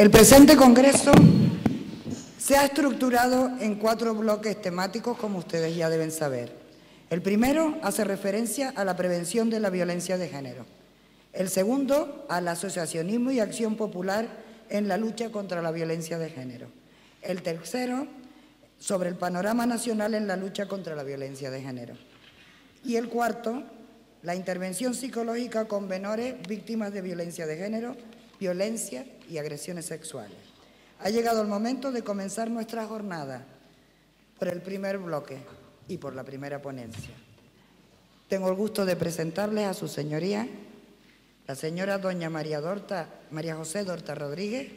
El presente congreso se ha estructurado en 4 bloques temáticos, como ustedes ya deben saber. El primero hace referencia a la prevención de la violencia de género. El segundo, al asociacionismo y acción popular en la lucha contra la violencia de género. El tercero, sobre el panorama nacional en la lucha contra la violencia de género. Y el cuarto, la intervención psicológica con menores víctimas de violencia de género, violencia y agresiones sexuales. Ha llegado el momento de comenzar nuestra jornada por el primer bloque y por la primera ponencia. Tengo el gusto de presentarles a su señoría, la señora doña María José Dorta Rodríguez.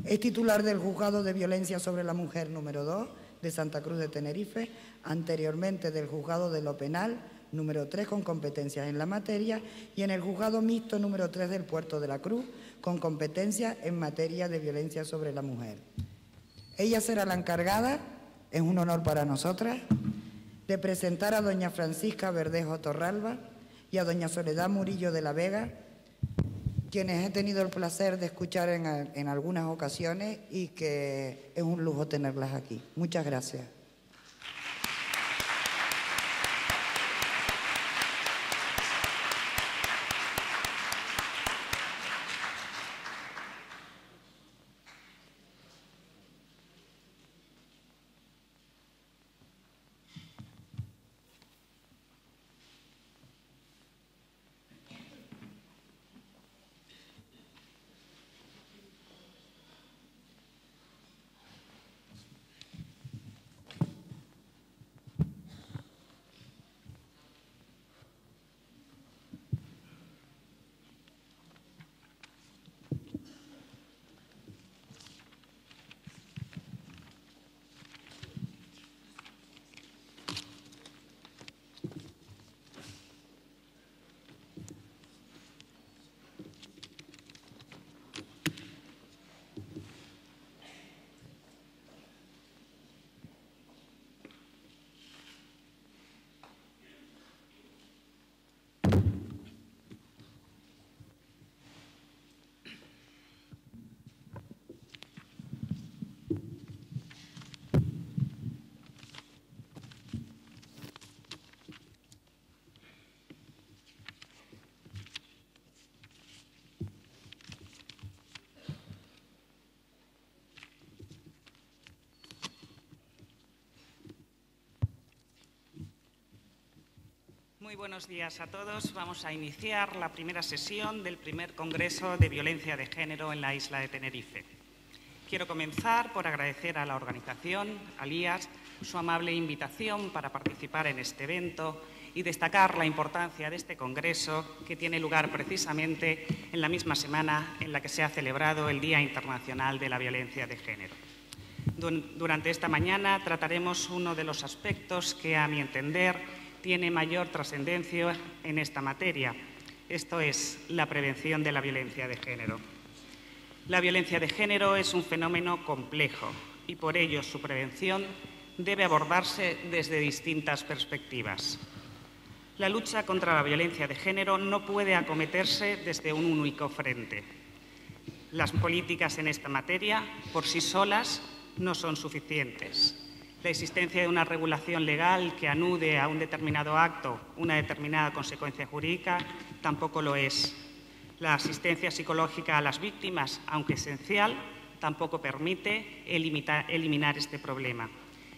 Es titular del Juzgado de Violencia sobre la Mujer número 2 de Santa Cruz de Tenerife, anteriormente del Juzgado de lo Penal número 3 con competencias en la materia y en el Juzgado Mixto número 3 del Puerto de la Cruz con competencias en materia de violencia sobre la mujer. Ella será la encargada, es un honor para nosotras, de presentar a doña Francisca Verdejo Torralba y a doña Soledad Murillo de la Vega, quienes he tenido el placer de escuchar en algunas ocasiones y que es un lujo tenerlas aquí. Muchas gracias. Muy buenos días a todos. Vamos a iniciar la primera sesión del primer Congreso de Violencia de Género en la isla de Tenerife. Quiero comenzar por agradecer a la organización, al IAS, su amable invitación para participar en este evento y destacar la importancia de este Congreso que tiene lugar precisamente en la misma semana en la que se ha celebrado el Día Internacional de la Violencia de Género. Durante esta mañana trataremos uno de los aspectos que, a mi entender, tiene mayor trascendencia en esta materia. Esto es la prevención de la violencia de género. La violencia de género es un fenómeno complejo y por ello su prevención debe abordarse desde distintas perspectivas. La lucha contra la violencia de género no puede acometerse desde un único frente. Las políticas en esta materia por sí solas no son suficientes. La existencia de una regulación legal que anude a un determinado acto una determinada consecuencia jurídica tampoco lo es. La asistencia psicológica a las víctimas, aunque esencial, tampoco permite eliminar este problema.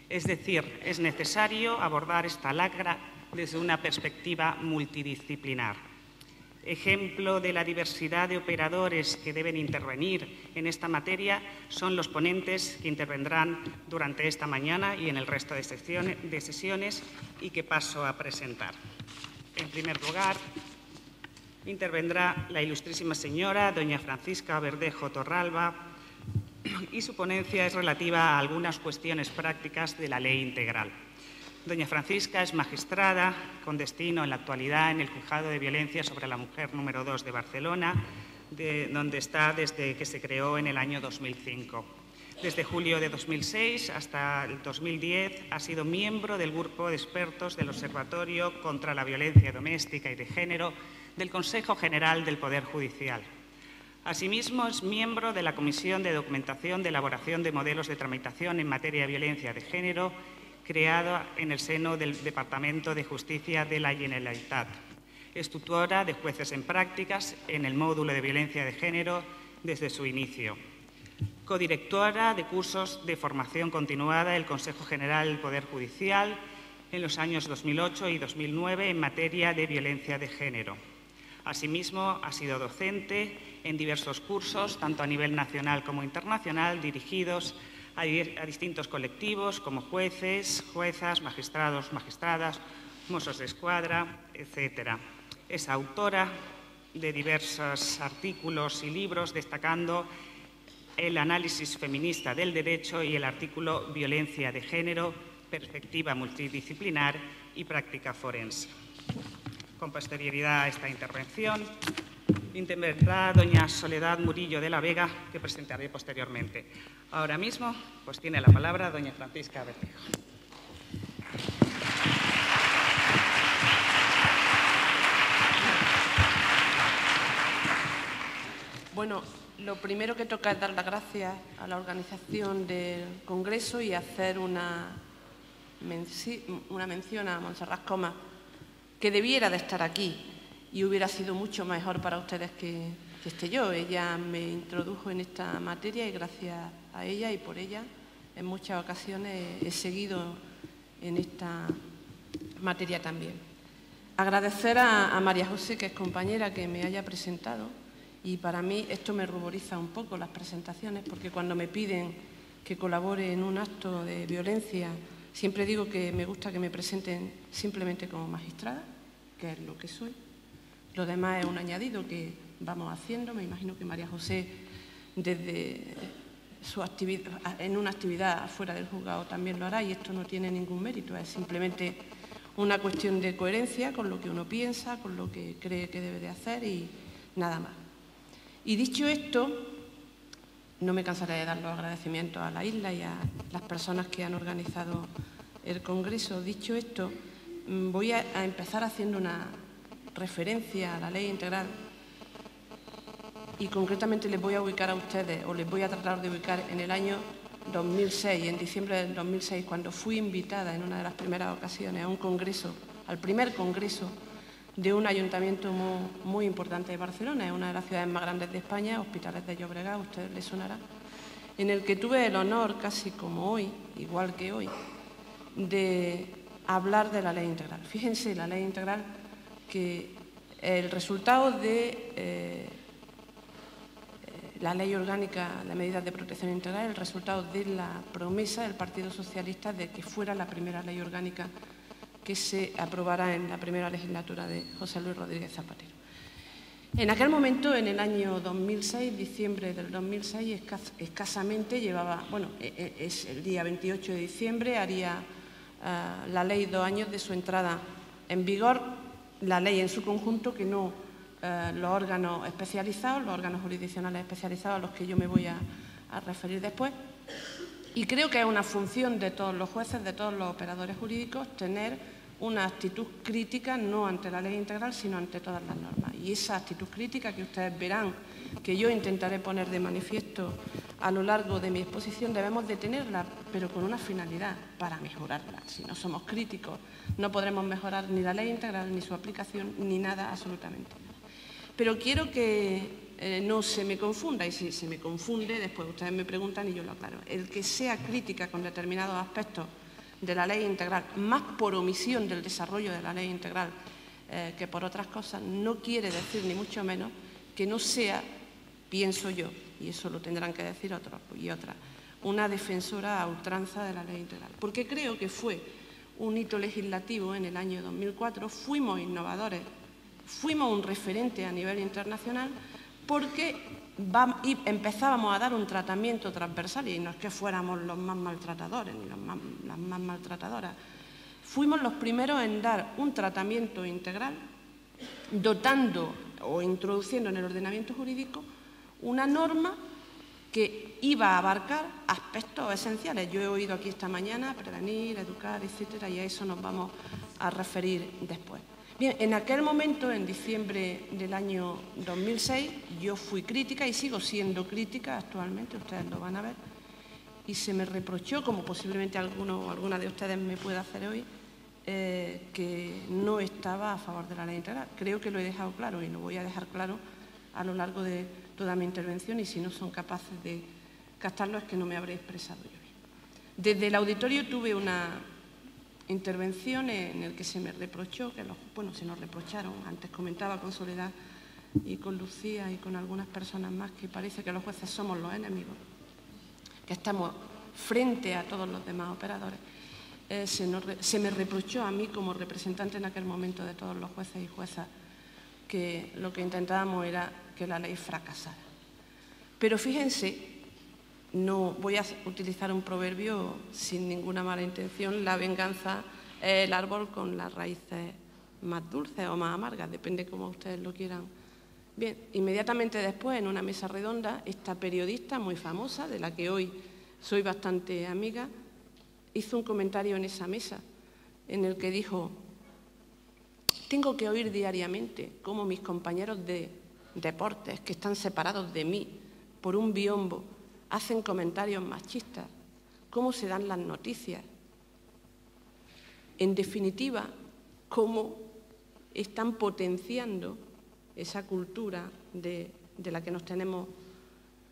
Es decir, es necesario abordar esta lacra desde una perspectiva multidisciplinar. Ejemplo de la diversidad de operadores que deben intervenir en esta materia son los ponentes que intervendrán durante esta mañana y en el resto de sesiones y que paso a presentar. En primer lugar, intervendrá la ilustrísima señora doña Francisca Verdejo Torralba y su ponencia es relativa a algunas cuestiones prácticas de la Ley Integral. Doña Francisca es magistrada con destino en la actualidad en el Juzgado de Violencia sobre la Mujer número 2 de Barcelona, donde está desde que se creó en el año 2005. Desde julio de 2006 hasta el 2010 ha sido miembro del grupo de expertos del Observatorio contra la Violencia Doméstica y de Género del Consejo General del Poder Judicial. Asimismo, es miembro de la Comisión de Documentación de Elaboración de Modelos de Tramitación en materia de violencia de género, creada en el seno del Departamento de Justicia de la Generalitat. Es tutora de jueces en prácticas en el módulo de violencia de género desde su inicio. Codirectora de cursos de formación continuada del Consejo General del Poder Judicial en los años 2008 y 2009 en materia de violencia de género. Asimismo, ha sido docente en diversos cursos, tanto a nivel nacional como internacional, dirigidos a distintos colectivos como jueces, juezas, magistrados, magistradas, Mossos d'Esquadra, etc. Es autora de diversos artículos y libros, destacando el análisis feminista del derecho y el artículo Violencia de género, perspectiva multidisciplinar y práctica forense. Con posterioridad a esta intervención, intervendrá doña Soledad Murillo de la Vega, que presentaré posteriormente. Ahora mismo, pues tiene la palabra doña Francisca Bermejo. Bueno, lo primero que toca es dar las gracias a la organización del Congreso y hacer una mención a Montserrat Comas, que debiera de estar aquí y hubiera sido mucho mejor para ustedes que esté yo. Ella me introdujo en esta materia y gracias a ella y por ella en muchas ocasiones he seguido en esta materia también. Agradecer a María José, que es compañera, que me haya presentado, y para mí esto me ruboriza un poco las presentaciones, porque cuando me piden que colabore en un acto de violencia, siempre digo que me gusta que me presenten simplemente como magistrada, que es lo que soy. Lo demás es un añadido que vamos haciendo. Me imagino que María José, desde su actividad, en una actividad fuera del juzgado, también lo hará, y esto no tiene ningún mérito, es simplemente una cuestión de coherencia con lo que uno piensa, con lo que cree que debe de hacer y nada más. Y dicho esto, no me cansaré de dar los agradecimientos a la isla y a las personas que han organizado el Congreso. Dicho esto, voy a empezar haciendo una referencia a la Ley Integral y concretamente les voy a ubicar a ustedes, o les voy a tratar de ubicar en el año 2006, en diciembre del 2006, cuando fui invitada en una de las primeras ocasiones a un congreso, al primer congreso de un ayuntamiento muy importante de Barcelona, es una de las ciudades más grandes de España, Hospitalet de Llobregat, a ustedes les sonará, en el que tuve el honor, casi como hoy, igual que hoy, de hablar de la Ley Integral. Fíjense, la Ley Integral, que el resultado de la Ley Orgánica de Medidas de Protección Integral, el resultado de la promesa del Partido Socialista de que fuera la primera ley orgánica que se aprobará en la primera legislatura de José Luis Rodríguez Zapatero. En aquel momento, en el año 2006, diciembre del 2006, escasamente llevaba, bueno, es el día 28 de diciembre, haría la ley 2 años de su entrada en vigor, la ley en su conjunto, que no los órganos especializados, los órganos jurisdiccionales especializados a los que yo me voy a referir después. Y creo que es una función de todos los jueces, de todos los operadores jurídicos, tener una actitud crítica no ante la Ley Integral, sino ante todas las normas. Y esa actitud crítica que ustedes verán, que yo intentaré poner de manifiesto a lo largo de mi exposición, debemos de tenerla, pero con una finalidad, para mejorarla. Si no somos críticos, no podremos mejorar ni la Ley Integral, ni su aplicación, ni nada absolutamente. Pero quiero que no se me confunda, y si se me confunde, después ustedes me preguntan y yo lo aclaro. El que sea crítica con determinados aspectos de la Ley Integral, más por omisión del desarrollo de la Ley Integral que por otras cosas, no quiere decir ni mucho menos que no sea, pienso yo, y eso lo tendrán que decir otros y otras, una defensora a ultranza de la Ley Integral. Porque creo que fue un hito legislativo en el año 2004, fuimos innovadores, fuimos un referente a nivel internacional, porque empezábamos a dar un tratamiento transversal, y no es que fuéramos los más maltratadores ni las más maltratadoras. Fuimos los primeros en dar un tratamiento integral, dotando o introduciendo en el ordenamiento jurídico una norma que iba a abarcar aspectos esenciales. Yo he oído aquí esta mañana prevenir, educar, etcétera, y a eso nos vamos a referir después. Bien, en aquel momento, en diciembre del año 2006, yo fui crítica y sigo siendo crítica actualmente, ustedes lo van a ver, y se me reprochó, como posiblemente alguno o alguna de ustedes me pueda hacer hoy, que no estaba a favor de la ley integral. Creo que lo he dejado claro y lo voy a dejar claro a lo largo de toda mi intervención, y si no son capaces de captarlo es que no me habré expresado yo bien. Desde el auditorio tuve una intervención en el que se me reprochó, se nos reprocharon, antes comentaba con Soledad y con Lucía y con algunas personas más, que parece que los jueces somos los enemigos, que estamos frente a todos los demás operadores. Se me reprochó a mí como representante en aquel momento de todos los jueces y juezas que lo que intentábamos era que la ley fracasara. Pero fíjense, no voy a utilizar un proverbio sin ninguna mala intención: la venganza es el árbol con las raíces más dulces o más amargas, depende cómo ustedes lo quieran. Bien, inmediatamente después, en una mesa redonda, esta periodista muy famosa, de la que hoy soy bastante amiga, hizo un comentario en esa mesa en el que dijo: tengo que oír diariamente cómo mis compañeros de deportes, que están separados de mí por un biombo, hacen comentarios machistas, cómo se dan las noticias. En definitiva, cómo están potenciando esa cultura de la que nos tenemos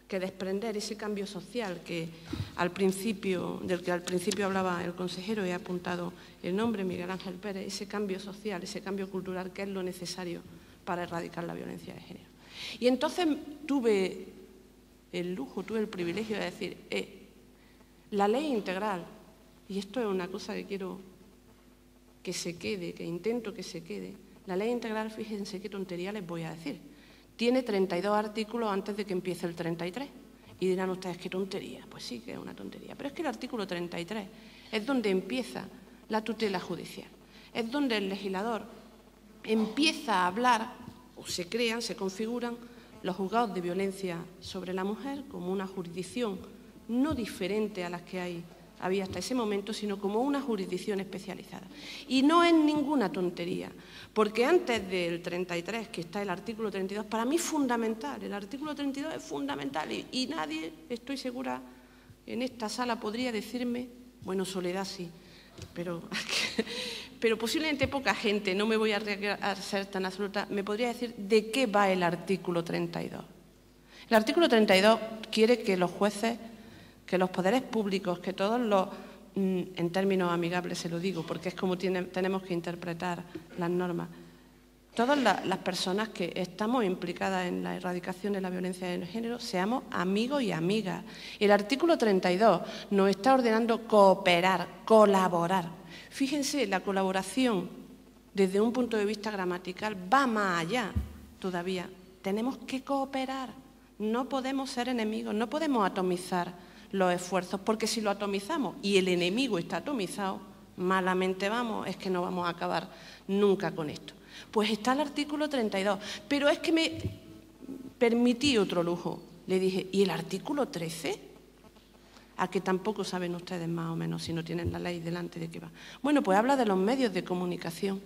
que desprender, ese cambio social del que al principio hablaba el consejero, he apuntado el nombre, Miguel Ángel Pérez, ese cambio social, ese cambio cultural que es lo necesario para erradicar la violencia de género. Y entonces tuve el privilegio de decir, la ley integral, y esto es una cosa que quiero que se quede, que intento que se quede, la ley integral, fíjense qué tontería les voy a decir, tiene 32 artículos antes de que empiece el 33. Y dirán ustedes, ¿qué tontería? Pues sí que es una tontería. Pero es que el artículo 33 es donde empieza la tutela judicial. Es donde el legislador empieza a hablar, o se crean, se configuran los juzgados de violencia sobre la mujer como una jurisdicción no diferente a las que había hasta ese momento, sino como una jurisdicción especializada. Y no es ninguna tontería, porque antes del 33, que está el artículo 32, para mí es fundamental, el artículo 32 es fundamental y nadie, estoy segura, en esta sala podría decirme, bueno, Soledad sí, pero posiblemente poca gente, no me voy a arriesgar a ser tan absoluta, me podría decir de qué va el artículo 32. El artículo 32 quiere que los jueces, que los poderes públicos, que todos los, en términos amigables se lo digo, porque es como tenemos que interpretar las normas, todas las personas que estamos implicadas en la erradicación de la violencia de género, seamos amigos y amigas. El artículo 32 nos está ordenando cooperar, colaborar. Fíjense, la colaboración desde un punto de vista gramatical va más allá todavía. Tenemos que cooperar, no podemos ser enemigos, no podemos atomizar los esfuerzos, porque si lo atomizamos y el enemigo está atomizado, malamente vamos, es que no vamos a acabar nunca con esto. Pues está el artículo 32, pero es que me permití otro lujo. Le dije, ¿y el artículo 13? A que tampoco saben ustedes más o menos si no tienen la ley delante de qué va. Bueno, pues habla de los medios de comunicación.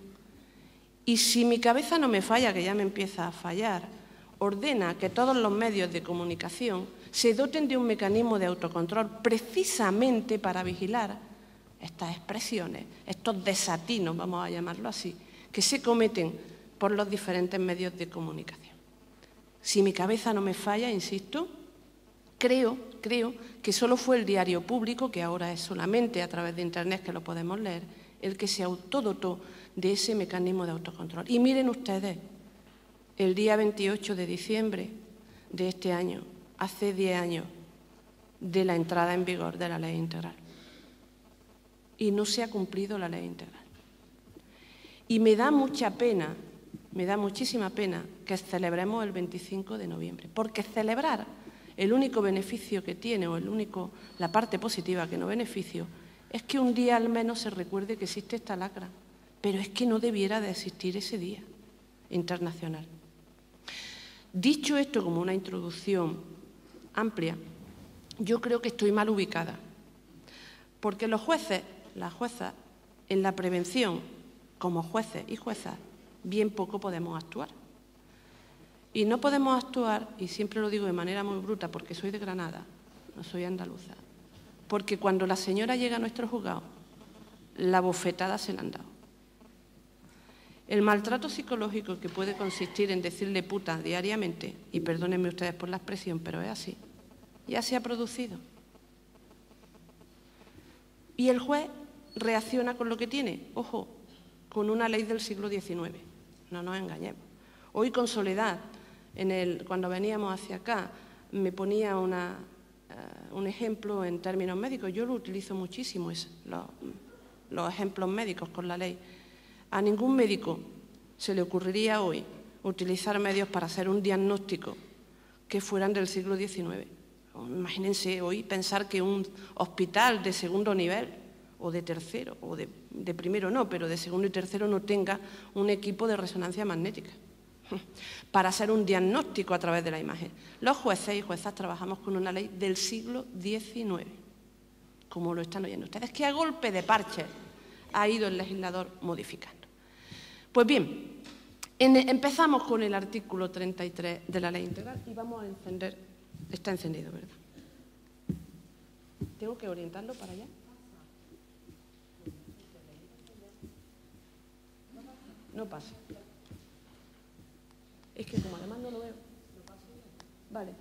Y si mi cabeza no me falla, que ya me empieza a fallar, ordena que todos los medios de comunicación se doten de un mecanismo de autocontrol precisamente para vigilar estas expresiones, estos desatinos, vamos a llamarlo así, que se cometen por los diferentes medios de comunicación. Si mi cabeza no me falla, insisto, creo que solo fue el Diario Público, que ahora es solamente a través de Internet que lo podemos leer, el que se autodotó de ese mecanismo de autocontrol. Y miren ustedes, el día 28 de diciembre de este año, hace 10 años de la entrada en vigor de la ley integral. Y no se ha cumplido la ley integral. Y me da mucha pena, me da muchísima pena que celebremos el 25 de noviembre, porque celebrar el único beneficio que tiene, o la parte positiva que no beneficio, es que un día al menos se recuerde que existe esta lacra, pero es que no debiera de existir ese día internacional. Dicho esto como una introducción amplia, yo creo que estoy mal ubicada, porque los jueces, las juezas, en la prevención, como jueces y juezas, bien poco podemos actuar. Y no podemos actuar, y siempre lo digo de manera muy bruta porque soy de Granada, no soy andaluza, porque cuando la señora llega a nuestro juzgado, la bofetada se la han dado. El maltrato psicológico que puede consistir en decirle puta diariamente, y perdónenme ustedes por la expresión, pero es así, ya se ha producido. Y el juez reacciona con lo que tiene, ojo, con una ley del siglo XIX, no nos engañemos. Hoy con Soledad, cuando veníamos hacia acá, me ponía un ejemplo en términos médicos, yo lo utilizo muchísimo, los ejemplos médicos con la ley. A ningún médico se le ocurriría hoy utilizar medios para hacer un diagnóstico que fueran del siglo XIX. Imagínense hoy pensar que un hospital de segundo nivel o de tercero, o de primero no, pero de segundo y tercero no tenga un equipo de resonancia magnética para hacer un diagnóstico a través de la imagen. Los jueces y juezas trabajamos con una ley del siglo XIX, como lo están oyendo ustedes, que a golpe de parche ha ido el legislador modificando. Pues bien, empezamos con el artículo 33 de la Ley Integral y vamos a encender, está encendido, ¿verdad? ¿Tengo que orientarlo para allá? No pasa. Es que como además no lo veo. Vale.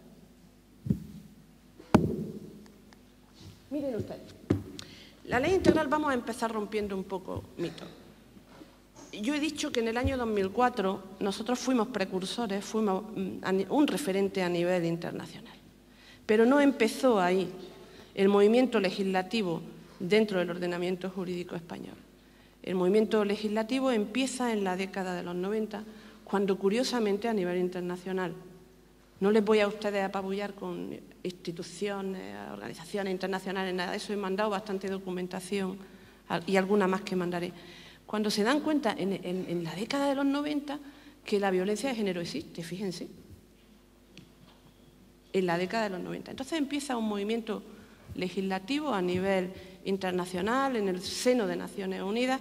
Miren ustedes. La Ley Integral vamos a empezar rompiendo un poco mitos. Yo he dicho que en el año 2004 nosotros fuimos precursores, fuimos un referente a nivel internacional. Pero no empezó ahí el movimiento legislativo dentro del ordenamiento jurídico español. El movimiento legislativo empieza en la década de los 90, cuando curiosamente a nivel internacional, no les voy a ustedes apabullar con instituciones, organizaciones internacionales, nada de eso, he mandado bastante documentación y alguna más que mandaré. Cuando se dan cuenta en la década de los 90 que la violencia de género existe, fíjense, en la década de los 90. Entonces empieza un movimiento legislativo a nivel internacional, en el seno de Naciones Unidas,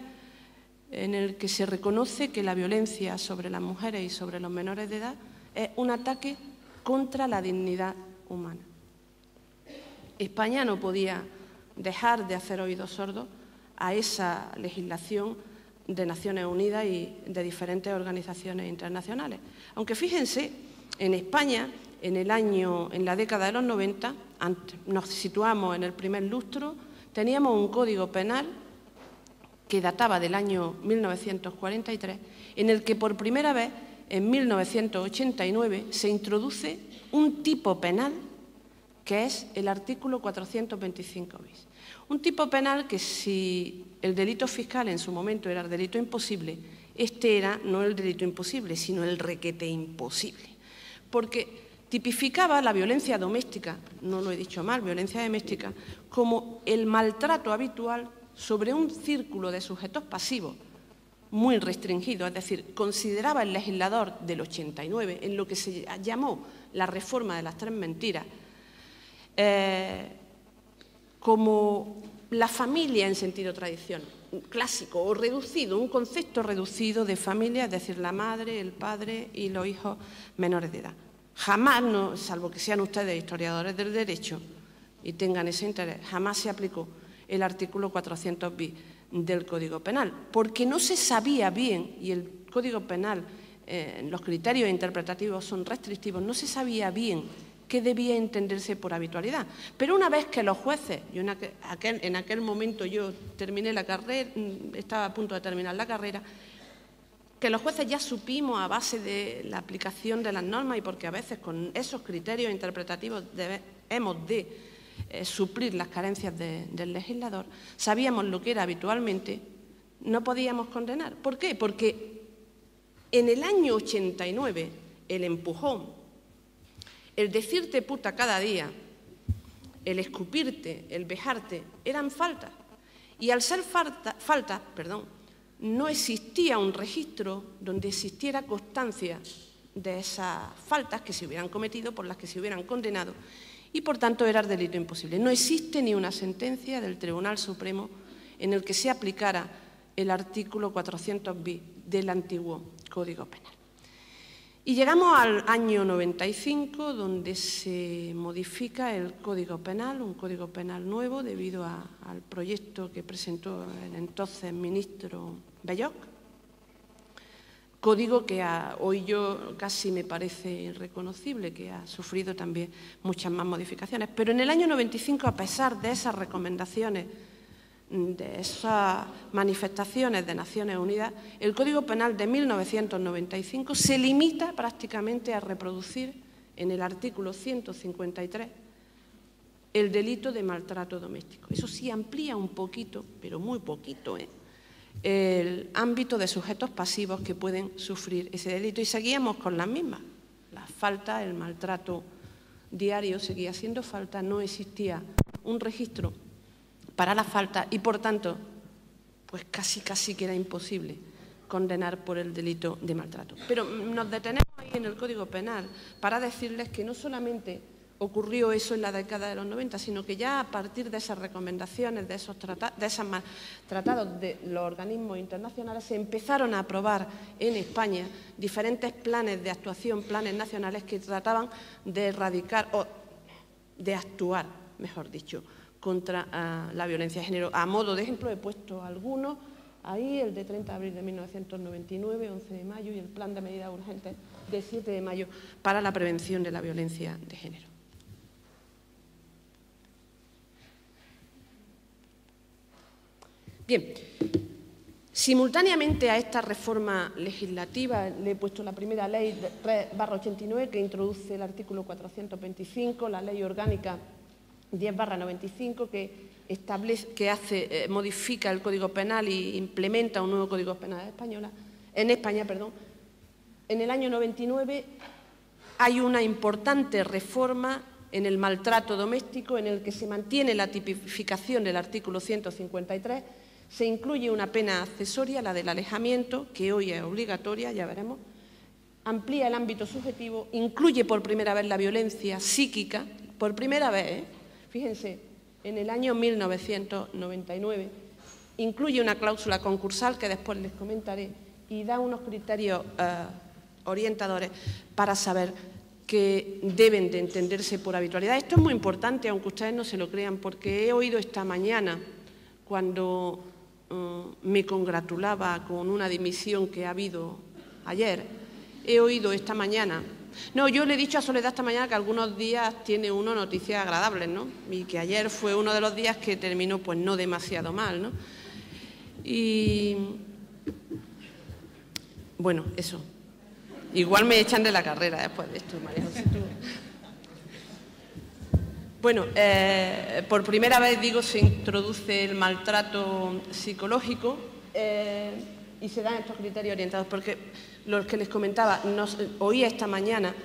en el que se reconoce que la violencia sobre las mujeres y sobre los menores de edad es un ataque contra la dignidad humana. España no podía dejar de hacer oídos sordos a esa legislación de Naciones Unidas y de diferentes organizaciones internacionales. Aunque fíjense, en España, en la década de los 90, nos situamos en el primer lustro, teníamos un código penal que databa del año 1943, en el que por primera vez, en 1989, se introduce un tipo penal que es el artículo 425 bis. Un tipo penal que si el delito fiscal en su momento era el delito imposible, este era no el delito imposible, sino el requete imposible. Porque tipificaba la violencia doméstica, no lo he dicho mal, violencia doméstica, como el maltrato habitual sobre un círculo de sujetos pasivos muy restringido, es decir, consideraba el legislador del 89, en lo que se llamó la reforma de las tres mentiras, como la familia en sentido tradicional, clásico o reducido, un concepto reducido de familia, es decir, la madre, el padre y los hijos menores de edad. Jamás, no, salvo que sean ustedes historiadores del derecho y tengan ese interés, jamás se aplicó el artículo 400 bis del Código Penal, porque no se sabía bien, y el Código Penal, los criterios interpretativos son restrictivos, no se sabía bien qué debía entenderse por habitualidad. Pero una vez que los jueces, en aquel momento yo terminé la carrera, estaba a punto de terminar la carrera, que los jueces ya supimos a base de la aplicación de las normas y porque a veces con esos criterios interpretativos hemos de suplir las carencias del legislador, sabíamos lo que era habitualmente, no podíamos condenar. ¿Por qué? Porque en el año 89 el empujón, el decirte puta cada día, el escupirte, el vejarte, eran faltas. Y al ser faltas, no existía un registro donde existiera constancia de esas faltas que se hubieran cometido, por las que se hubieran condenado, y por tanto era el delito imposible. No existe ni una sentencia del Tribunal Supremo en el que se aplicara el artículo 400 bis del antiguo Código Penal. Y llegamos al año 95, donde se modifica el Código Penal, un Código Penal nuevo, debido al proyecto que presentó el entonces ministro Belloc. Código que hoy yo casi me parece irreconocible, que ha sufrido también muchas más modificaciones. Pero en el año 95, a pesar de esas recomendaciones, de esas manifestaciones de Naciones Unidas, el Código Penal de 1995 se limita prácticamente a reproducir en el artículo 153 el delito de maltrato doméstico. Eso sí amplía un poquito, pero muy poquito, el ámbito de sujetos pasivos que pueden sufrir ese delito. Y seguíamos con las mismas. La falta, el maltrato diario seguía siendo falta, no existía un registro para la falta y, por tanto, pues casi que era imposible condenar por el delito de maltrato. Pero nos detenemos ahí en el Código Penal para decirles que no solamente ocurrió eso en la década de los 90, sino que ya a partir de esas recomendaciones, de esos tratados de los organismos internacionales, se empezaron a aprobar en España diferentes planes de actuación, planes nacionales que trataban de erradicar o de actuar, mejor dicho, contra la violencia de género. A modo de ejemplo he puesto algunos, ahí el de 30 de abril de 1999, 11 de mayo y el plan de medidas urgentes de 7 de mayo para la prevención de la violencia de género. Bien, simultáneamente a esta reforma legislativa le he puesto la primera ley 3/89 que introduce el artículo 425, la ley orgánica 10/95 que modifica el Código Penal e implementa un nuevo Código Penal en España. En el año 99 hay una importante reforma en el maltrato doméstico en el que se mantiene la tipificación del artículo 153, se incluye una pena accesoria, la del alejamiento, que hoy es obligatoria, ya veremos, amplía el ámbito subjetivo, incluye por primera vez la violencia psíquica, por primera vez, fíjense, en el año 1999, incluye una cláusula concursal que después les comentaré y da unos criterios orientadores para saber que deben de entenderse por habitualidad. Esto es muy importante, aunque ustedes no se lo crean, porque he oído esta mañana, cuando me congratulaba con una dimisión que ha habido ayer, he oído esta mañana. No, yo le he dicho a Soledad esta mañana que algunos días tiene uno noticias agradables, ¿no? Y que ayer fue uno de los días que terminó pues no demasiado mal, ¿no? Y bueno, eso. Igual me echan de la carrera después de esto, María José. Bueno, por primera vez, digo, se introduce el maltrato psicológico y se dan estos criterios orientados, porque los que les comentaba, oía esta mañana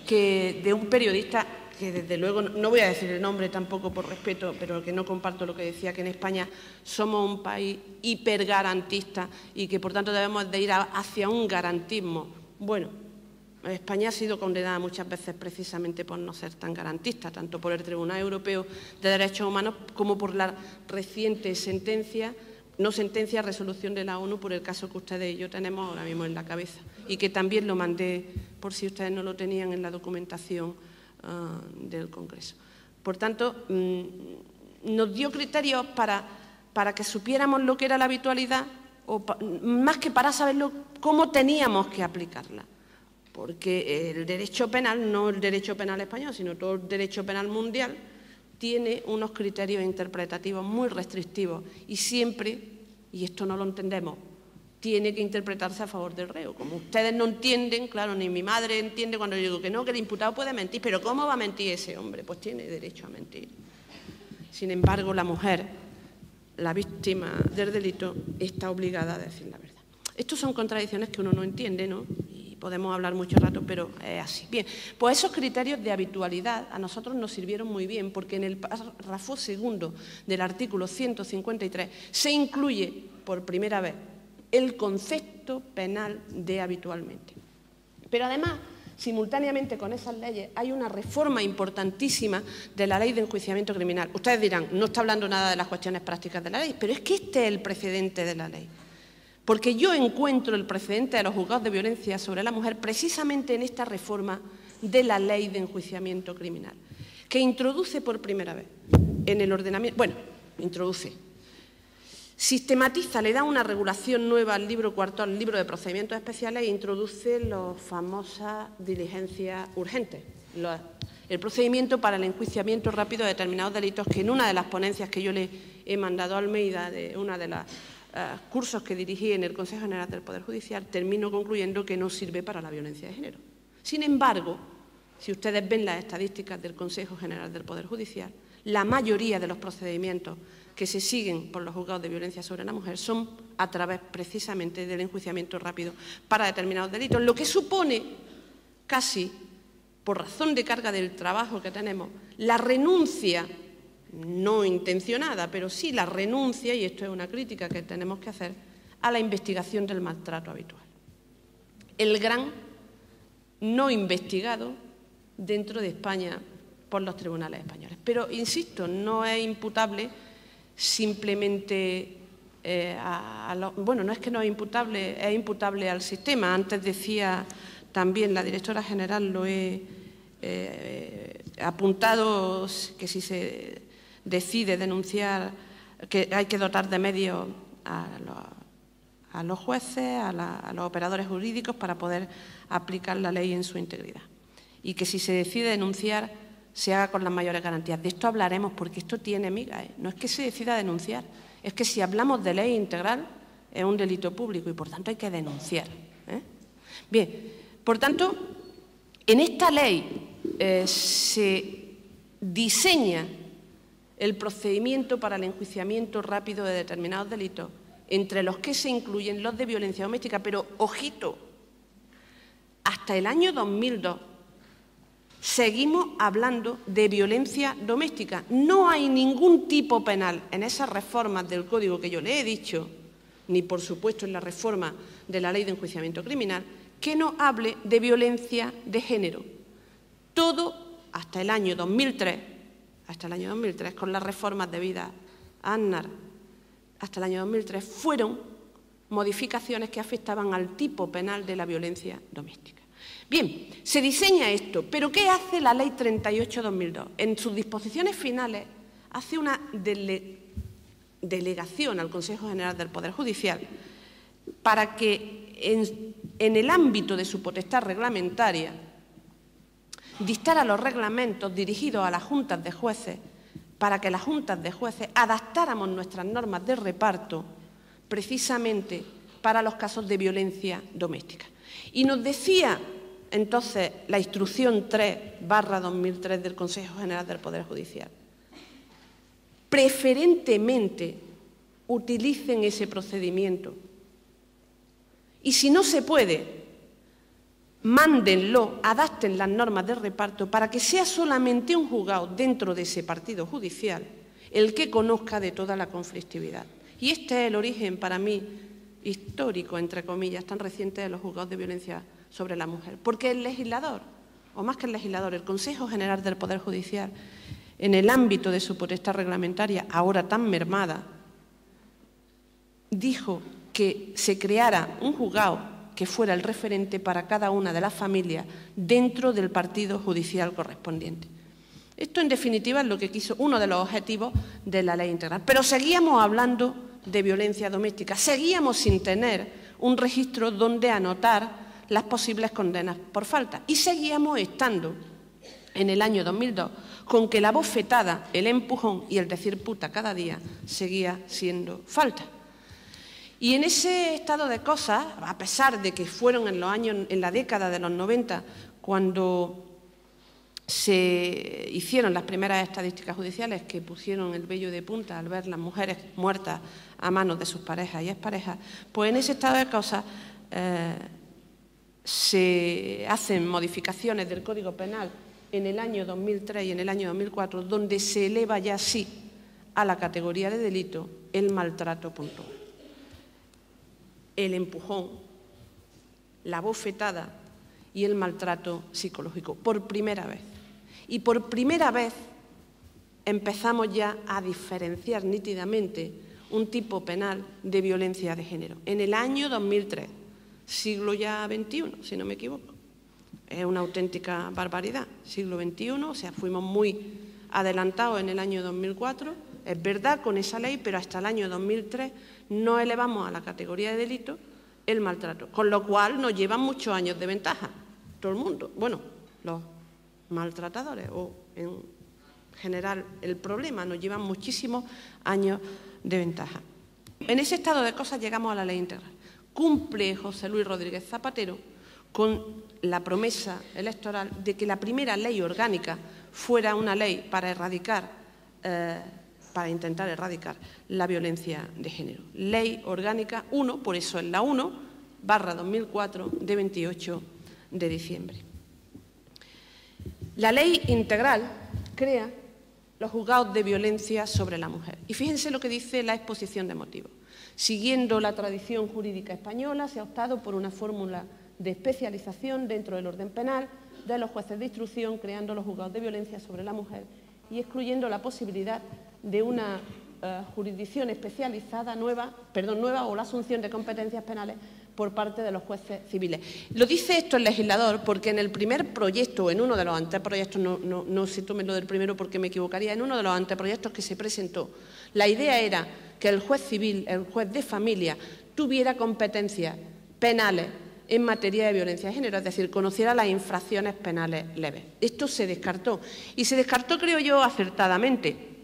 que de un periodista, que desde luego, no voy a decir el nombre tampoco por respeto, pero que no comparto lo que decía, que en España somos un país hipergarantista y que por tanto debemos de ir hacia un garantismo. Bueno, España ha sido condenada muchas veces precisamente por no ser tan garantista, tanto por el Tribunal Europeo de Derechos Humanos como por la reciente resolución de la ONU por el caso que ustedes y yo tenemos ahora mismo en la cabeza y que también lo mandé, por si ustedes no lo tenían, en la documentación del Congreso. Por tanto, nos dio criterios para que supiéramos lo que era la habitualidad, más que para saberlo, cómo teníamos que aplicarla. Porque el derecho penal, no el derecho penal español, sino todo el derecho penal mundial, tiene unos criterios interpretativos muy restrictivos y siempre, y esto no lo entendemos, tiene que interpretarse a favor del reo. Como ustedes no entienden, claro, ni mi madre entiende cuando yo digo que no, que el imputado puede mentir, pero ¿cómo va a mentir ese hombre? Pues tiene derecho a mentir. Sin embargo, la mujer, la víctima del delito, está obligada a decir la verdad. Estas son contradicciones que uno no entiende, ¿no? Podemos hablar mucho rato, pero es así. Bien, pues esos criterios de habitualidad a nosotros nos sirvieron muy bien porque en el párrafo segundo del artículo 153 se incluye por primera vez el concepto penal de habitualmente. Pero además, simultáneamente con esas leyes, hay una reforma importantísima de la Ley de Enjuiciamiento Criminal. Ustedes dirán, no está hablando nada de las cuestiones prácticas de la ley, pero es que este es el precedente de la ley. porque yo encuentro el precedente de los juzgados de violencia sobre la mujer precisamente en esta reforma de la Ley de Enjuiciamiento Criminal, que introduce por primera vez en el ordenamiento, sistematiza, le da una regulación nueva al libro cuarto, al libro de procedimientos especiales, e introduce las famosas diligencias urgentes, el procedimiento para el enjuiciamiento rápido de determinados delitos, que en una de las ponencias que yo le he mandado a Almeida, de una de los cursos que dirigí en el Consejo General del Poder Judicial, termino concluyendo que no sirve para la violencia de género. Sin embargo, si ustedes ven las estadísticas del Consejo General del Poder Judicial, la mayoría de los procedimientos que se siguen por los juzgados de violencia sobre la mujer son a través precisamente del enjuiciamiento rápido para determinados delitos, lo que supone casi, por razón de carga del trabajo que tenemos, la renuncia, no intencionada, pero sí la renuncia, y esto es una crítica que tenemos que hacer, a la investigación del maltrato habitual. El gran no investigado dentro de España por los tribunales españoles. Pero, insisto, no es imputable simplemente no es que no es imputable al sistema. Antes decía también la directora general, lo he apuntado, que si se decide denunciar, que hay que dotar de medios a los jueces, a los operadores jurídicos para poder aplicar la ley en su integridad. Y que si se decide denunciar, se haga con las mayores garantías. De esto hablaremos, porque esto tiene miga, ¿eh? No es que se decida denunciar, es que si hablamos de ley integral es un delito público y, por tanto, hay que denunciar, ¿eh? Bien, por tanto, en esta ley se diseña el procedimiento para el enjuiciamiento rápido de determinados delitos, entre los que se incluyen los de violencia doméstica, pero, ojito, hasta el año 2002 seguimos hablando de violencia doméstica. No hay ningún tipo penal en esas reformas del Código que yo le he dicho, ni por supuesto en la reforma de la Ley de Enjuiciamiento Criminal, que no hable de violencia de género. Todo hasta el año 2003, con las reformas debidas a Aznar, hasta el año 2003, fueron modificaciones que afectaban al tipo penal de la violencia doméstica. Bien, se diseña esto, pero ¿qué hace la Ley 38/2002? En sus disposiciones finales hace una delegación al Consejo General del Poder Judicial para que en el ámbito de su potestad reglamentaria dictara los reglamentos dirigidos a las juntas de jueces, para que las juntas de jueces adaptáramos nuestras normas de reparto precisamente para los casos de violencia doméstica. Y nos decía entonces la Instrucción 3/2003 del Consejo General del Poder Judicial: preferentemente utilicen ese procedimiento, y si no se puede, mándenlo, adapten las normas de reparto para que sea solamente un juzgado dentro de ese partido judicial el que conozca de toda la conflictividad. Y este es el origen, para mí, histórico, entre comillas, tan reciente de los juzgados de violencia sobre la mujer. Porque el legislador, o más que el legislador, el Consejo General del Poder Judicial, en el ámbito de su potestad reglamentaria, ahora tan mermada, dijo que se creara un juzgado que fuera el referente para cada una de las familias dentro del partido judicial correspondiente. Esto, en definitiva, es lo que quiso, uno de los objetivos de la ley integral. Pero seguíamos hablando de violencia doméstica, seguíamos sin tener un registro donde anotar las posibles condenas por falta, y seguíamos estando en el año 2002 con que la bofetada, el empujón y el decir puta cada día seguía siendo falta. Y en ese estado de cosas, a pesar de que fueron en la década de los 90 cuando se hicieron las primeras estadísticas judiciales que pusieron el vello de punta al ver las mujeres muertas a manos de sus parejas y exparejas, pues en ese estado de cosas se hacen modificaciones del Código Penal en el año 2003 y en el año 2004, donde se eleva ya sí a la categoría de delito el maltrato puntual. El empujón, la bofetada y el maltrato psicológico, por primera vez. Y por primera vez empezamos ya a diferenciar nítidamente un tipo penal de violencia de género. En el año 2003, siglo ya XXI, si no me equivoco. Es una auténtica barbaridad, siglo XXI, o sea, fuimos muy adelantados en el año 2004, es verdad, con esa ley, pero hasta el año 2003 no elevamos a la categoría de delito el maltrato, con lo cual nos llevan muchos años de ventaja, todo el mundo, bueno, los maltratadores o en general el problema, nos llevan muchísimos años de ventaja. En ese estado de cosas llegamos a la ley integral. Cumple José Luis Rodríguez Zapatero con la promesa electoral de que la primera ley orgánica fuera una ley para erradicar, para intentar erradicar la violencia de género. Ley orgánica 1, por eso es la 1/2004 de 28 de diciembre. La ley integral crea los juzgados de violencia sobre la mujer. Y fíjense lo que dice la exposición de motivos. Siguiendo la tradición jurídica española, se ha optado por una fórmula de especialización dentro del orden penal de los jueces de instrucción, creando los juzgados de violencia sobre la mujer y excluyendo la posibilidad de una jurisdicción especializada nueva o la asunción de competencias penales por parte de los jueces civiles. Lo dice esto el legislador porque en el primer proyecto, en uno de los anteproyectos, no se tomen lo del primero porque me equivocaría, en uno de los anteproyectos que se presentó, la idea era que el juez civil, el juez de familia, tuviera competencias penales en materia de violencia de género, es decir, conociera las infracciones penales leves. Esto se descartó, y se descartó, creo yo, acertadamente,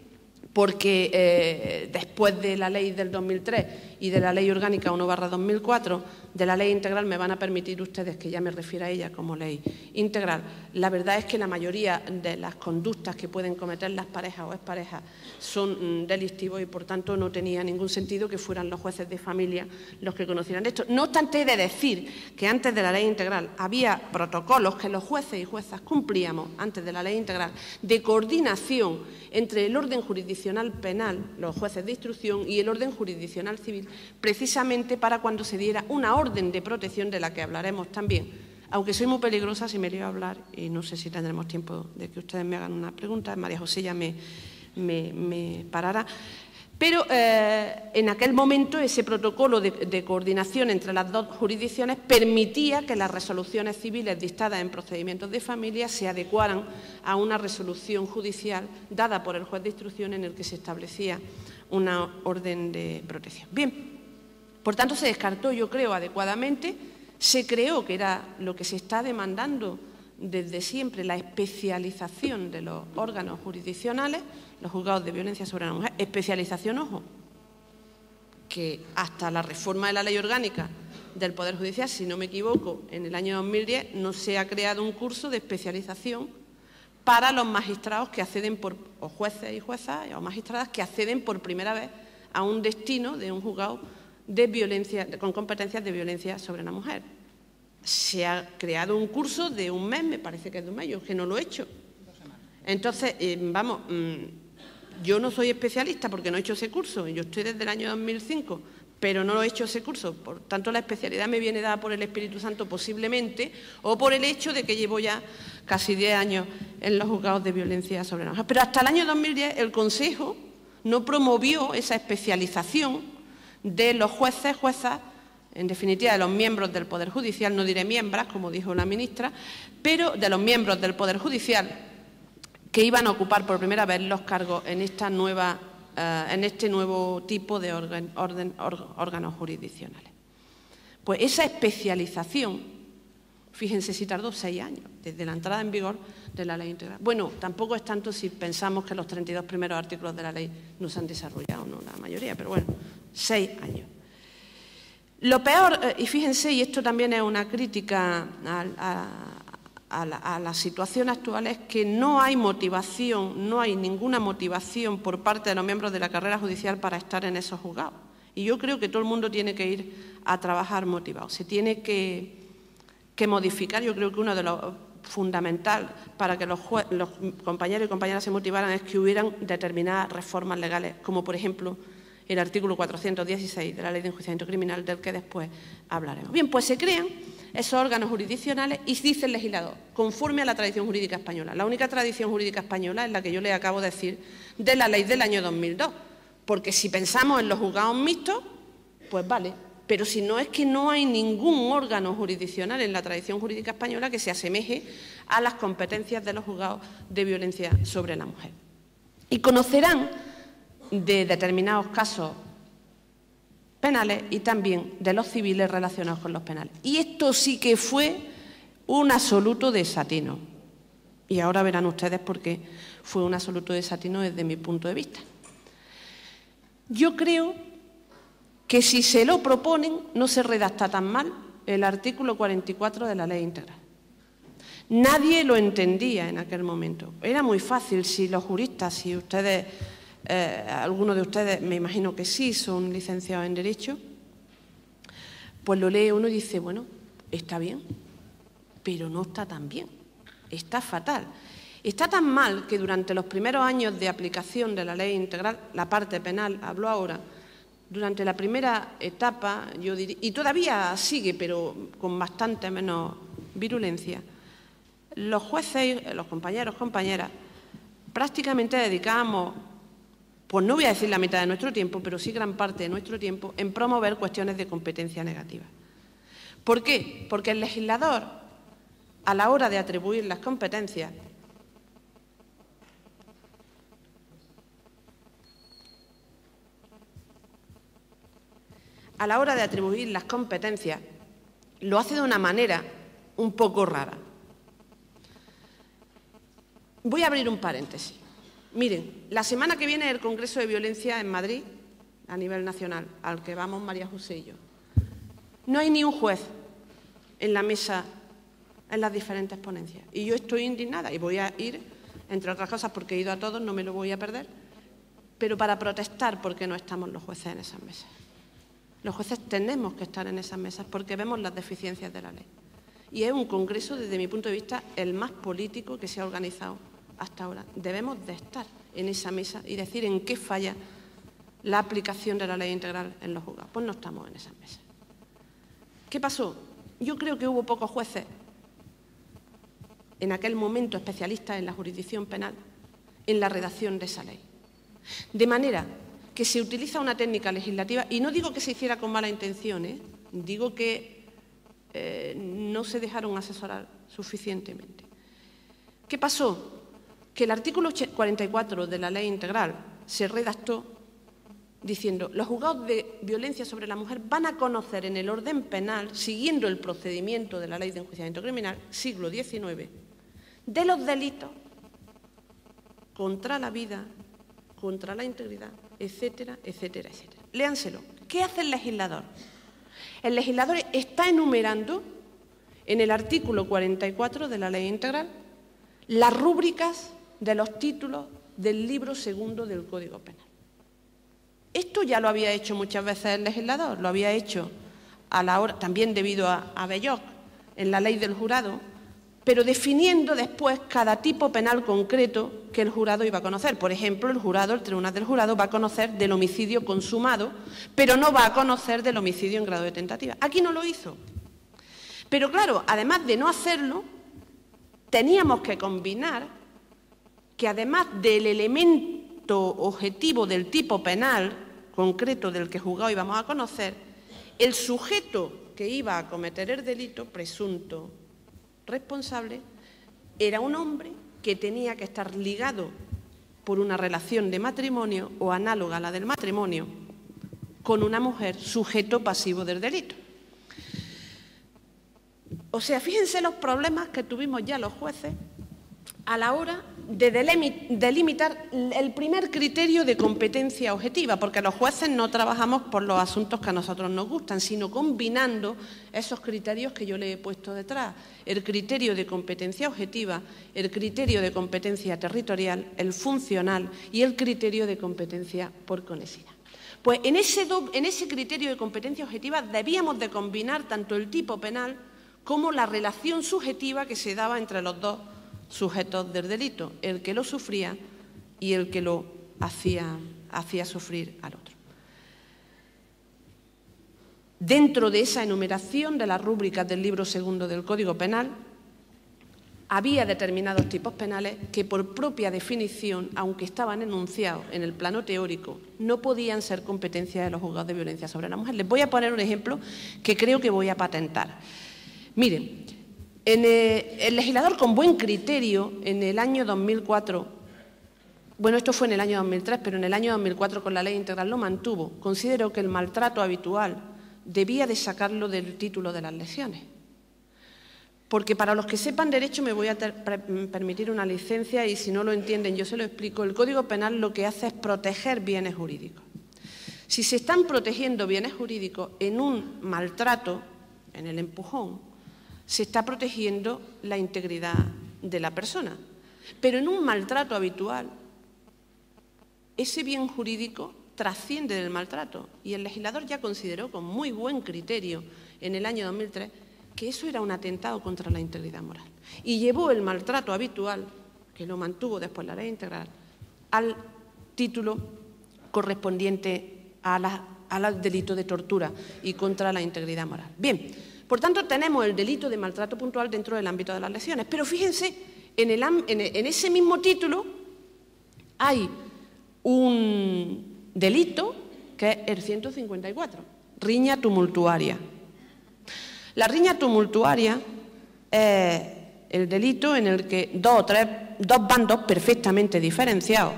porque después de la ley del 2003 y de la ley orgánica 1/2004, de la ley integral me van a permitir ustedes que ya me refiera a ella como ley integral. La verdad es que la mayoría de las conductas que pueden cometer las parejas o exparejas son delictivos y, por tanto, no tenía ningún sentido que fueran los jueces de familia los que conocieran esto. No obstante, he de decir que antes de la ley integral había protocolos que los jueces y juezas cumplíamos, antes de la ley integral, de coordinación entre el orden jurisdiccional penal, los jueces de instrucción, y el orden jurisdiccional civil, precisamente para cuando se diera una orden de protección de la que hablaremos también, aunque soy muy peligrosa si me lío a hablar y no sé si tendremos tiempo de que ustedes me hagan una pregunta, María José ya me parará. Pero en aquel momento ese protocolo de coordinación entre las dos jurisdicciones permitía que las resoluciones civiles dictadas en procedimientos de familia se adecuaran a una resolución judicial dada por el juez de instrucción en el que se establecía una orden de protección. Bien, por tanto se descartó, yo creo, adecuadamente, se creó, que era lo que se está demandando desde siempre, la especialización de los órganos jurisdiccionales, los juzgados de violencia sobre la mujer, especialización, ojo, que hasta la reforma de la ley orgánica del Poder Judicial, si no me equivoco, en el año 2010 no se ha creado un curso de especialización para los magistrados que acceden o jueces y juezas o magistradas que acceden por primera vez a un destino de un juzgado de violencia, con competencias de violencia sobre la mujer. Se ha creado un curso de un mes, me parece que es de un mes, yo que no lo he hecho. Entonces, yo no soy especialista porque no he hecho ese curso, yo estoy desde el año 2005, pero no he hecho ese curso, por tanto la especialidad me viene dada por el Espíritu Santo posiblemente, o por el hecho de que llevo ya casi 10 años en los juzgados de violencia sobre la mujer. Pero hasta el año 2010 el Consejo no promovió esa especialización de los jueces, juezas, en definitiva de los miembros del Poder Judicial, no diré miembros, como dijo la ministra, pero de los miembros del Poder Judicial que iban a ocupar por primera vez los cargos en esta nueva, en este nuevo tipo de órganos jurisdiccionales. Pues esa especialización, fíjense si tardó 6 años, desde la entrada en vigor de la ley integral. Bueno, tampoco es tanto si pensamos que los 32 primeros artículos de la ley no se han desarrollado, no la mayoría, pero bueno, 6 años. Lo peor, y fíjense, y esto también es una crítica a la situación actual, es que no hay motivación, no hay ninguna motivación por parte de los miembros de la carrera judicial para estar en esos juzgados. Y yo creo que todo el mundo tiene que ir a trabajar motivado. Se tiene que modificar, yo creo que uno de los fundamental para que los compañeros y compañeras se motivaran es que hubieran determinadas reformas legales, como por ejemplo el artículo 416 de la Ley de Enjuiciamiento Criminal, del que después hablaremos. Bien, pues se crean esos órganos jurisdiccionales y dice el legislador, conforme a la tradición jurídica española. La única tradición jurídica española es la que yo le acabo de decir de la ley del año 2002, Porque si pensamos en los juzgados mixtos, pues vale. Pero si no, es que no hay ningún órgano jurisdiccional en la tradición jurídica española que se asemeje a las competencias de los juzgados de violencia sobre la mujer. Y conocerán de determinados casos penales y también de los civiles relacionados con los penales. Y esto sí que fue un absoluto desatino. Y ahora verán ustedes por qué fue un absoluto desatino desde mi punto de vista. Yo creo que si se lo proponen no se redacta tan mal el artículo 44 de la Ley Integral. Nadie lo entendía en aquel momento. Era muy fácil si los juristas, si ustedes, algunos de ustedes, me imagino que sí, son licenciados en Derecho, pues lo lee uno y dice, bueno, está bien, pero no está tan bien, está fatal. Está tan mal que durante los primeros años de aplicación de la Ley Integral, la parte penal, hablo ahora, durante la primera etapa, yo diría, y todavía sigue, pero con bastante menos virulencia, los jueces, los compañeros, compañeras, prácticamente dedicábamos, pues no voy a decir la mitad de nuestro tiempo, pero sí gran parte de nuestro tiempo, en promover cuestiones de competencia negativa. ¿Por qué? Porque el legislador, a la hora de atribuir las competencias, lo hace de una manera un poco rara. Voy a abrir un paréntesis. Miren, la semana que viene el Congreso de Violencia en Madrid, a nivel nacional, al que vamos María José y yo. No hay ni un juez en la mesa, en las diferentes ponencias. Y yo estoy indignada y voy a ir, entre otras cosas, porque he ido a todos, no me lo voy a perder, pero para protestar porque no estamos los jueces en esas mesas. Los jueces tenemos que estar en esas mesas porque vemos las deficiencias de la ley. Y es un congreso, desde mi punto de vista, el más político que se ha organizado hasta ahora. Debemos de estar en esa mesa y decir en qué falla la aplicación de la Ley Integral en los juzgados. Pues no estamos en esas mesas. ¿Qué pasó? Yo creo que hubo pocos jueces, en aquel momento especialistas en la jurisdicción penal, en la redacción de esa ley. De manera que se utiliza una técnica legislativa, y no digo que se hiciera con mala intención, digo que no se dejaron asesorar suficientemente. ¿Qué pasó? Que el artículo 44 de la Ley Integral se redactó diciendo los juzgados de violencia sobre la mujer van a conocer en el orden penal, siguiendo el procedimiento de la Ley de Enjuiciamiento Criminal, siglo XIX, de los delitos contra la vida, contra la integridad, etcétera, etcétera, etcétera. Léanselo. ¿Qué hace el legislador? El legislador está enumerando en el artículo 44 de la Ley Integral las rúbricas de los títulos del libro segundo del Código Penal. Esto ya lo había hecho muchas veces el legislador, lo había hecho a la hora, también debido a Belloc, en la ley del jurado, pero definiendo después cada tipo penal concreto que el jurado iba a conocer. Por ejemplo, el Tribunal del Jurado va a conocer del homicidio consumado, pero no va a conocer del homicidio en grado de tentativa. Aquí no lo hizo. Pero claro, además de no hacerlo, teníamos que combinar que además del elemento objetivo del tipo penal concreto del que juzgado íbamos a conocer, el sujeto que iba a cometer el delito, presunto responsable, era un hombre que tenía que estar ligado por una relación de matrimonio o análoga a la del matrimonio con una mujer sujeto pasivo del delito. O sea, fíjense los problemas que tuvimos ya los jueces a la hora de delimitar el primer criterio de competencia objetiva, porque los jueces no trabajamos por los asuntos que a nosotros nos gustan, sino combinando esos criterios que yo le he puesto detrás, el criterio de competencia objetiva, el criterio de competencia territorial, el funcional y el criterio de competencia por conexidad. Pues en ese criterio de competencia objetiva debíamos de combinar tanto el tipo penal como la relación subjetiva que se daba entre los dos sujetos del delito, el que lo sufría y el que lo hacía sufrir al otro. Dentro de esa enumeración de las rúbricas del libro segundo del Código Penal había determinados tipos penales que por propia definición, aunque estaban enunciados en el plano teórico, no podían ser competencia de los juzgados de violencia sobre la mujer. Les voy a poner un ejemplo que creo que voy a patentar. Miren, el legislador con buen criterio en el año 2004, bueno, esto fue en el año 2003, pero en el año 2004 con la ley integral lo mantuvo, consideró que el maltrato habitual debía de sacarlo del título de las lesiones. Porque para los que sepan derecho me voy a permitir una licencia y si no lo entienden yo se lo explico. El Código Penal lo que hace es proteger bienes jurídicos. Si se están protegiendo bienes jurídicos en un maltrato, en el empujón, se está protegiendo la integridad de la persona. Pero en un maltrato habitual, ese bien jurídico trasciende del maltrato y el legislador ya consideró con muy buen criterio en el año 2003 que eso era un atentado contra la integridad moral. Y llevó el maltrato habitual, que lo mantuvo después la ley integral, al título correspondiente al delito de tortura y contra la integridad moral. Bien, por tanto, tenemos el delito de maltrato puntual dentro del ámbito de las lesiones. Pero fíjense, en ese mismo título hay un delito que es el 154, riña tumultuaria. La riña tumultuaria es el delito en el que dos bandos perfectamente diferenciados,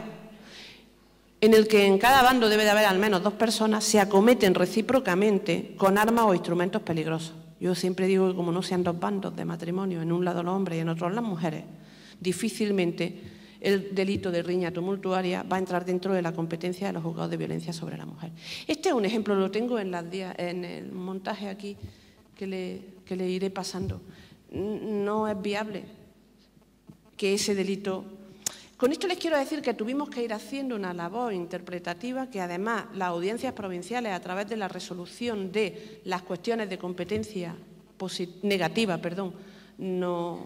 en el que en cada bando debe de haber al menos 2 personas, se acometen recíprocamente con armas o instrumentos peligrosos. Yo siempre digo que como no sean 2 bandos de matrimonio, en un lado los hombres y en otro las mujeres, difícilmente el delito de riña tumultuaria va a entrar dentro de la competencia de los juzgados de violencia sobre la mujer. Este es un ejemplo, lo tengo en el montaje aquí, que le iré pasando. No es viable que ese delito... Con esto les quiero decir que tuvimos que ir haciendo una labor interpretativa que además las audiencias provinciales a través de la resolución de las cuestiones de competencia negativa, nos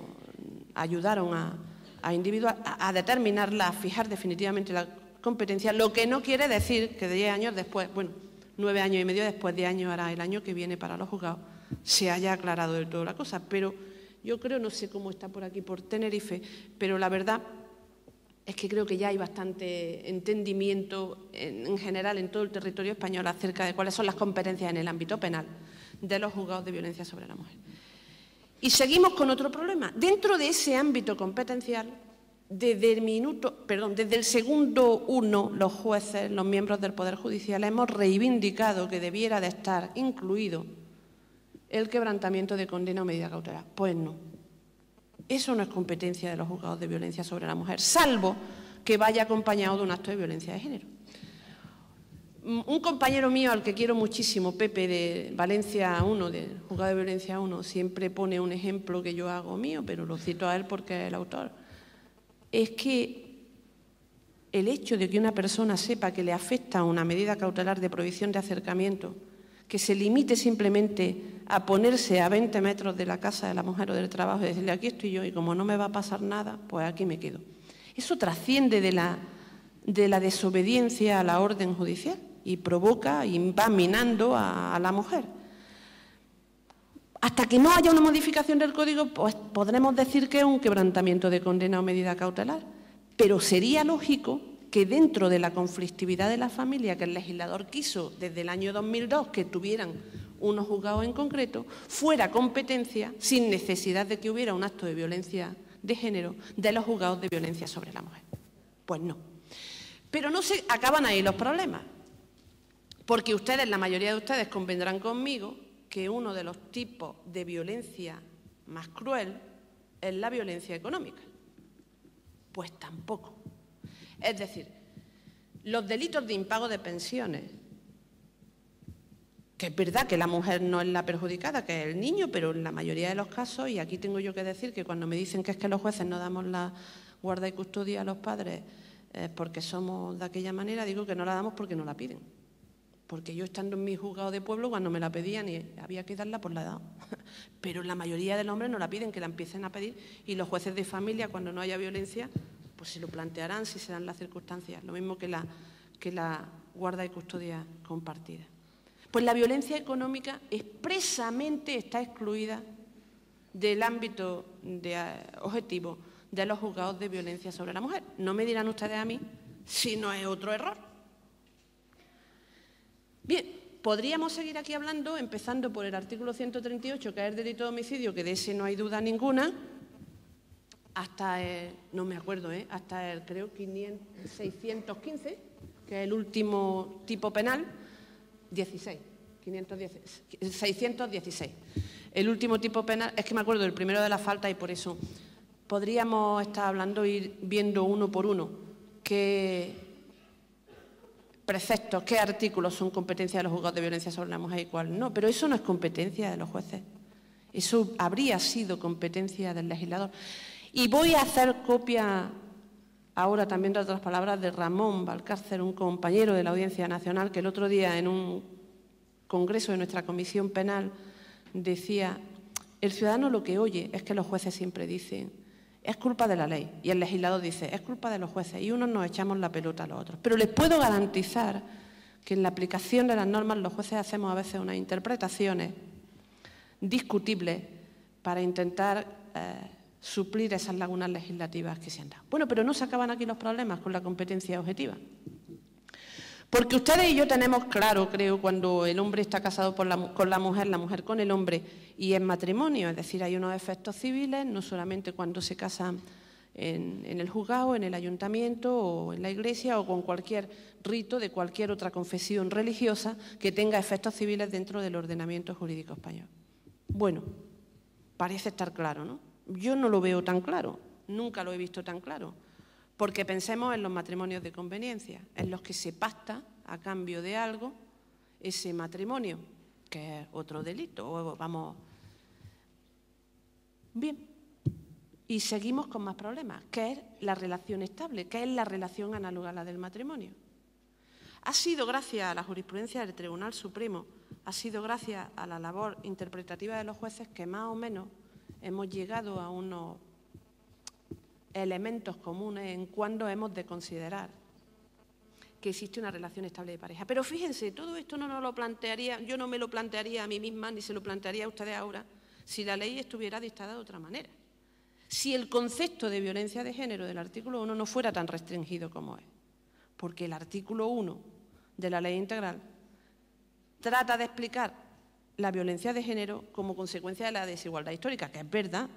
ayudaron a determinarla, a fijar definitivamente la competencia, lo que no quiere decir que 10 años después, bueno, 9 años y medio después, 10 años hará el año que viene para los juzgados, se haya aclarado del todo la cosa. Pero yo creo, no sé cómo está por aquí, por Tenerife, pero la verdad es que creo que ya hay bastante entendimiento en general en todo el territorio español acerca de cuáles son las competencias en el ámbito penal de los juzgados de violencia sobre la mujer. Y seguimos con otro problema. Dentro de ese ámbito competencial, desde el segundo 1, los jueces, los miembros del Poder Judicial, hemos reivindicado que debiera de estar incluido el quebrantamiento de condena o medida cautelar. Pues no. Eso no es competencia de los juzgados de violencia sobre la mujer, salvo que vaya acompañado de un acto de violencia de género. Un compañero mío al que quiero muchísimo, Pepe, de Valencia 1, del juzgado de violencia 1, siempre pone un ejemplo que yo hago mío, pero lo cito a él porque es el autor. Es que el hecho de que una persona sepa que le afecta una medida cautelar de prohibición de acercamiento, que se limite simplemente a ponerse a 20 metros de la casa de la mujer o del trabajo y decirle aquí estoy yo y como no me va a pasar nada, pues aquí me quedo. Eso trasciende de la desobediencia a la orden judicial y provoca y va minando a la mujer. Hasta que no haya una modificación del Código, pues podremos decir que es un quebrantamiento de condena o medida cautelar, pero sería lógico que dentro de la conflictividad de la familia que el legislador quiso desde el año 2002 que tuvieran unos juzgados en concreto, fuera competencia, sin necesidad de que hubiera un acto de violencia de género, de los juzgados de violencia sobre la mujer. Pues no. Pero no se acaban ahí los problemas, porque ustedes, la mayoría de ustedes, convendrán conmigo que uno de los tipos de violencia más cruel es la violencia económica. Pues tampoco. Es decir, los delitos de impago de pensiones, que es verdad que la mujer no es la perjudicada, que es el niño, pero en la mayoría de los casos, y aquí tengo yo que decir que cuando me dicen que es que los jueces no damos la guarda y custodia a los padres porque somos de aquella manera, digo que no la damos porque no la piden. Porque yo estando en mi juzgado de pueblo, cuando me la pedían y había que darla, pues la he dado. Pero la mayoría de los hombres no la piden, que la empiecen a pedir, y los jueces de familia, cuando no haya violencia, pues se lo plantearán si se dan las circunstancias, lo mismo que la guarda y custodia compartida. Pues la violencia económica expresamente está excluida del ámbito objetivo de los juzgados de violencia sobre la mujer. No me dirán ustedes a mí si no es otro error. Bien, podríamos seguir aquí hablando, empezando por el artículo 138, que es el delito de homicidio, que de ese no hay duda ninguna, hasta el, no me acuerdo, hasta el, creo, 615, que es el último tipo penal, 616. El último tipo penal, es que me acuerdo del primero de la falta y por eso podríamos estar hablando, ir viendo uno por uno qué preceptos, qué artículos son competencia de los juzgados de violencia sobre la mujer y cuál no. Pero eso no es competencia de los jueces. Eso habría sido competencia del legislador. Y voy a hacer copia ahora también de otras palabras de Ramón Valcárcel, un compañero de la Audiencia Nacional, que el otro día en un congreso de nuestra Comisión Penal decía: el ciudadano lo que oye es que los jueces siempre dicen es culpa de la ley, y el legislador dice es culpa de los jueces, y unos nos echamos la pelota a los otros. Pero les puedo garantizar que en la aplicación de las normas los jueces hacemos a veces unas interpretaciones discutibles para intentar suplir esas lagunas legislativas que se han dado. Bueno, pero no se acaban aquí los problemas con la competencia objetiva. Porque ustedes y yo tenemos claro, creo, cuando el hombre está casado con la mujer con el hombre y en matrimonio, es decir, hay unos efectos civiles, no solamente cuando se casan en el juzgado, en el ayuntamiento o en la iglesia o con cualquier rito de cualquier otra confesión religiosa que tenga efectos civiles dentro del ordenamiento jurídico español. Bueno, parece estar claro, ¿no? Yo no lo veo tan claro, nunca lo he visto tan claro. Porque pensemos en los matrimonios de conveniencia, en los que se pacta a cambio de algo ese matrimonio, que es otro delito. Vamos. Bien, y seguimos con más problemas, que es la relación estable, que es la relación análoga a la del matrimonio. Ha sido gracias a la jurisprudencia del Tribunal Supremo, ha sido gracias a la labor interpretativa de los jueces que más o menos hemos llegado a unos elementos comunes en cuando hemos de considerar que existe una relación estable de pareja. Pero fíjense, todo esto no nos lo plantearía, yo no me lo plantearía a mí misma, ni se lo plantearía a ustedes ahora, si la ley estuviera dictada de otra manera. Si el concepto de violencia de género del artículo 1 no fuera tan restringido como es. Porque el artículo 1 de la ley integral trata de explicar la violencia de género como consecuencia de la desigualdad histórica, que es verdad,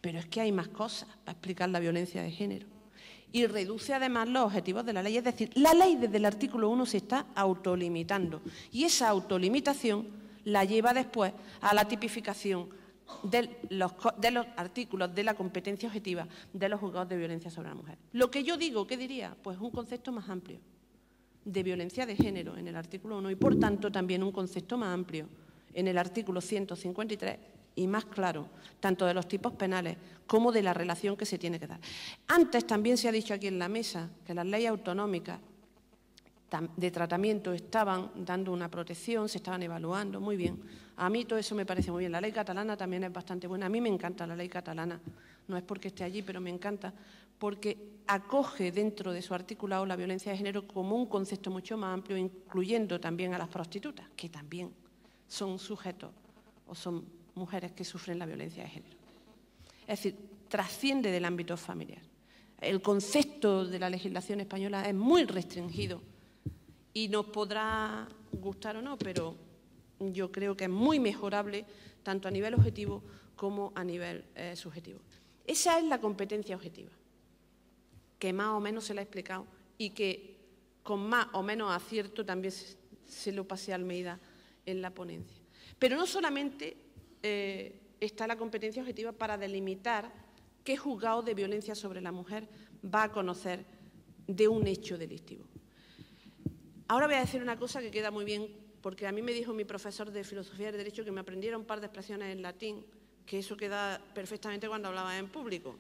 pero es que hay más cosas para explicar la violencia de género. Y reduce además los objetivos de la ley. Es decir, la ley desde el artículo 1 se está autolimitando. Y esa autolimitación la lleva después a la tipificación de los artículos de la competencia objetiva de los juzgados de violencia sobre la mujer. Lo que yo digo, ¿qué diría? Pues un concepto más amplio de violencia de género en el artículo 1 y, por tanto, también un concepto más amplio en el artículo 153 y más claro, tanto de los tipos penales como de la relación que se tiene que dar. Antes también se ha dicho aquí en la mesa que las leyes autonómicas de tratamiento estaban dando una protección, se estaban evaluando, muy bien. A mí todo eso me parece muy bien. La ley catalana también es bastante buena. A mí me encanta la ley catalana, no es porque esté allí, pero me encanta, porque acoge dentro de su articulado la violencia de género como un concepto mucho más amplio, incluyendo también a las prostitutas, que también son sujetos o son mujeres que sufren la violencia de género. Es decir, trasciende del ámbito familiar. El concepto de la legislación española es muy restringido y nos podrá gustar o no, pero yo creo que es muy mejorable tanto a nivel objetivo como a nivel subjetivo. Esa es la competencia objetiva, que más o menos se la he explicado y que con más o menos acierto también se lo pasé a Almeida en la ponencia. Pero no solamente está la competencia objetiva para delimitar qué juzgado de violencia sobre la mujer va a conocer de un hecho delictivo. Ahora voy a decir una cosa que queda muy bien, porque a mí me dijo mi profesor de Filosofía del Derecho que me aprendiera un par de expresiones en latín, que eso queda perfectamente cuando hablaba en público.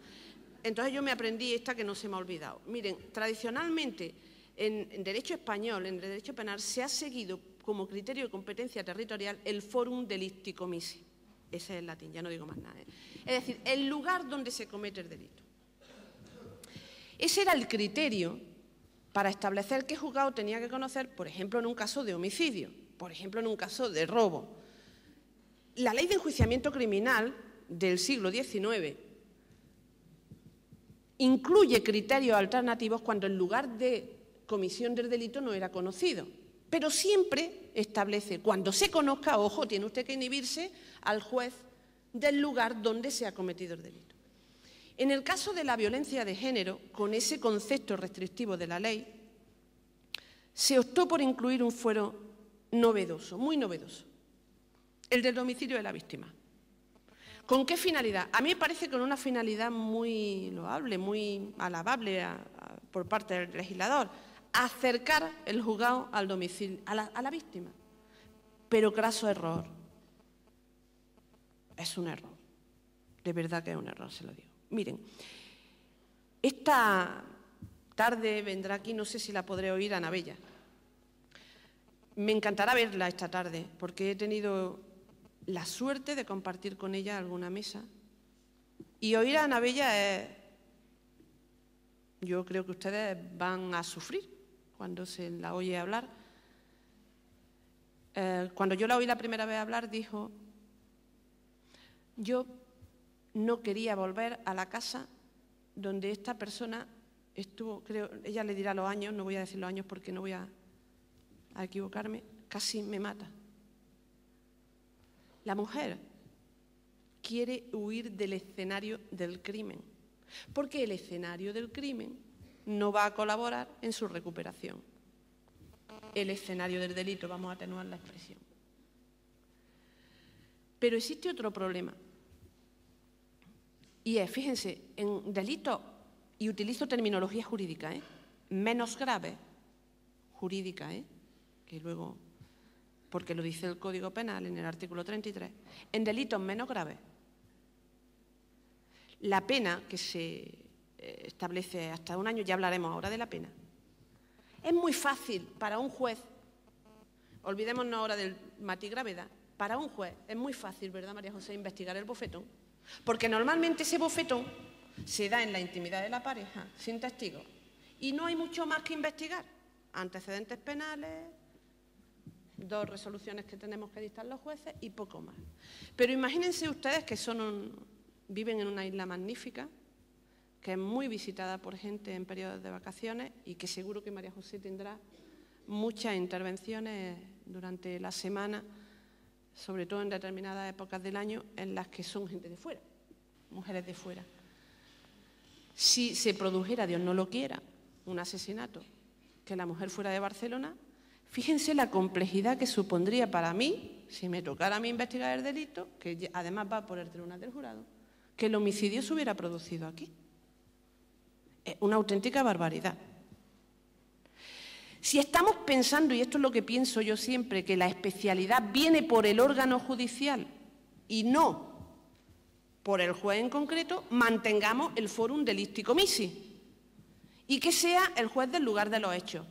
Entonces yo me aprendí esta que no se me ha olvidado. Miren, tradicionalmente en derecho español, en el derecho penal, se ha seguido como criterio de competencia territorial el forum delicti comissi. Ese es el latín, ya no digo más nada. Es decir, el lugar donde se comete el delito. Ese era el criterio para establecer qué juzgado tenía que conocer, por ejemplo, en un caso de homicidio, por ejemplo, en un caso de robo. La ley de enjuiciamiento criminal del siglo XIX incluye criterios alternativos cuando el lugar de comisión del delito no era conocido, pero siempre establece, cuando se conozca, ojo, tiene usted que inhibirse al juez del lugar donde se ha cometido el delito. En el caso de la violencia de género, con ese concepto restrictivo de la ley, se optó por incluir un fuero novedoso, muy novedoso, el del domicilio de la víctima. ¿Con qué finalidad? A mí me parece con una finalidad muy loable, muy alabable por parte del legislador, acercar el juzgado al domicilio, a la víctima. Pero craso error. Es un error. De verdad que es un error, se lo digo. Miren, esta tarde vendrá aquí, no sé si la podré oír, Ana Bella. Me encantará verla esta tarde, porque he tenido la suerte de compartir con ella alguna mesa. Y oír a Ana Bella es... Yo creo que ustedes van a sufrir cuando se la oye hablar. Cuando yo la oí la primera vez hablar, dijo: yo no quería volver a la casa donde esta persona estuvo, creo, ella le dirá los años, no voy a decir los años porque no voy a equivocarme, casi me mata. La mujer quiere huir del escenario del crimen, porque el escenario del crimen no va a colaborar en su recuperación. El escenario del delito, vamos a atenuar la expresión. Pero existe otro problema, y es, fíjense, en delitos, y utilizo terminología jurídica, menos grave, jurídica, que luego... porque lo dice el Código Penal en el artículo 33, en delitos menos graves, la pena que se establece hasta 1 año, ya hablaremos ahora de la pena, es muy fácil para un juez, olvidémonos ahora del matiz gravedad, para un juez es muy fácil, ¿verdad, María José?, investigar el bofetón, porque normalmente ese bofetón se da en la intimidad de la pareja, sin testigos, y no hay mucho más que investigar, antecedentes penales, 2 resoluciones que tenemos que dictar los jueces y poco más. Pero imagínense ustedes que viven en una isla magnífica, que es muy visitada por gente en periodos de vacaciones y que seguro que María José tendrá muchas intervenciones durante la semana, sobre todo en determinadas épocas del año, en las que son gente de fuera, mujeres de fuera. Si se produjera, Dios no lo quiera, un asesinato, que la mujer fuera de Barcelona, fíjense la complejidad que supondría para mí, si me tocara a mí investigar el delito, que además va por el Tribunal del Jurado, que el homicidio se hubiera producido aquí. Es una auténtica barbaridad. Si estamos pensando, y esto es lo que pienso yo siempre, que la especialidad viene por el órgano judicial y no por el juez en concreto, mantengamos el forum delicti commissi y que sea el juez del lugar de los hechos,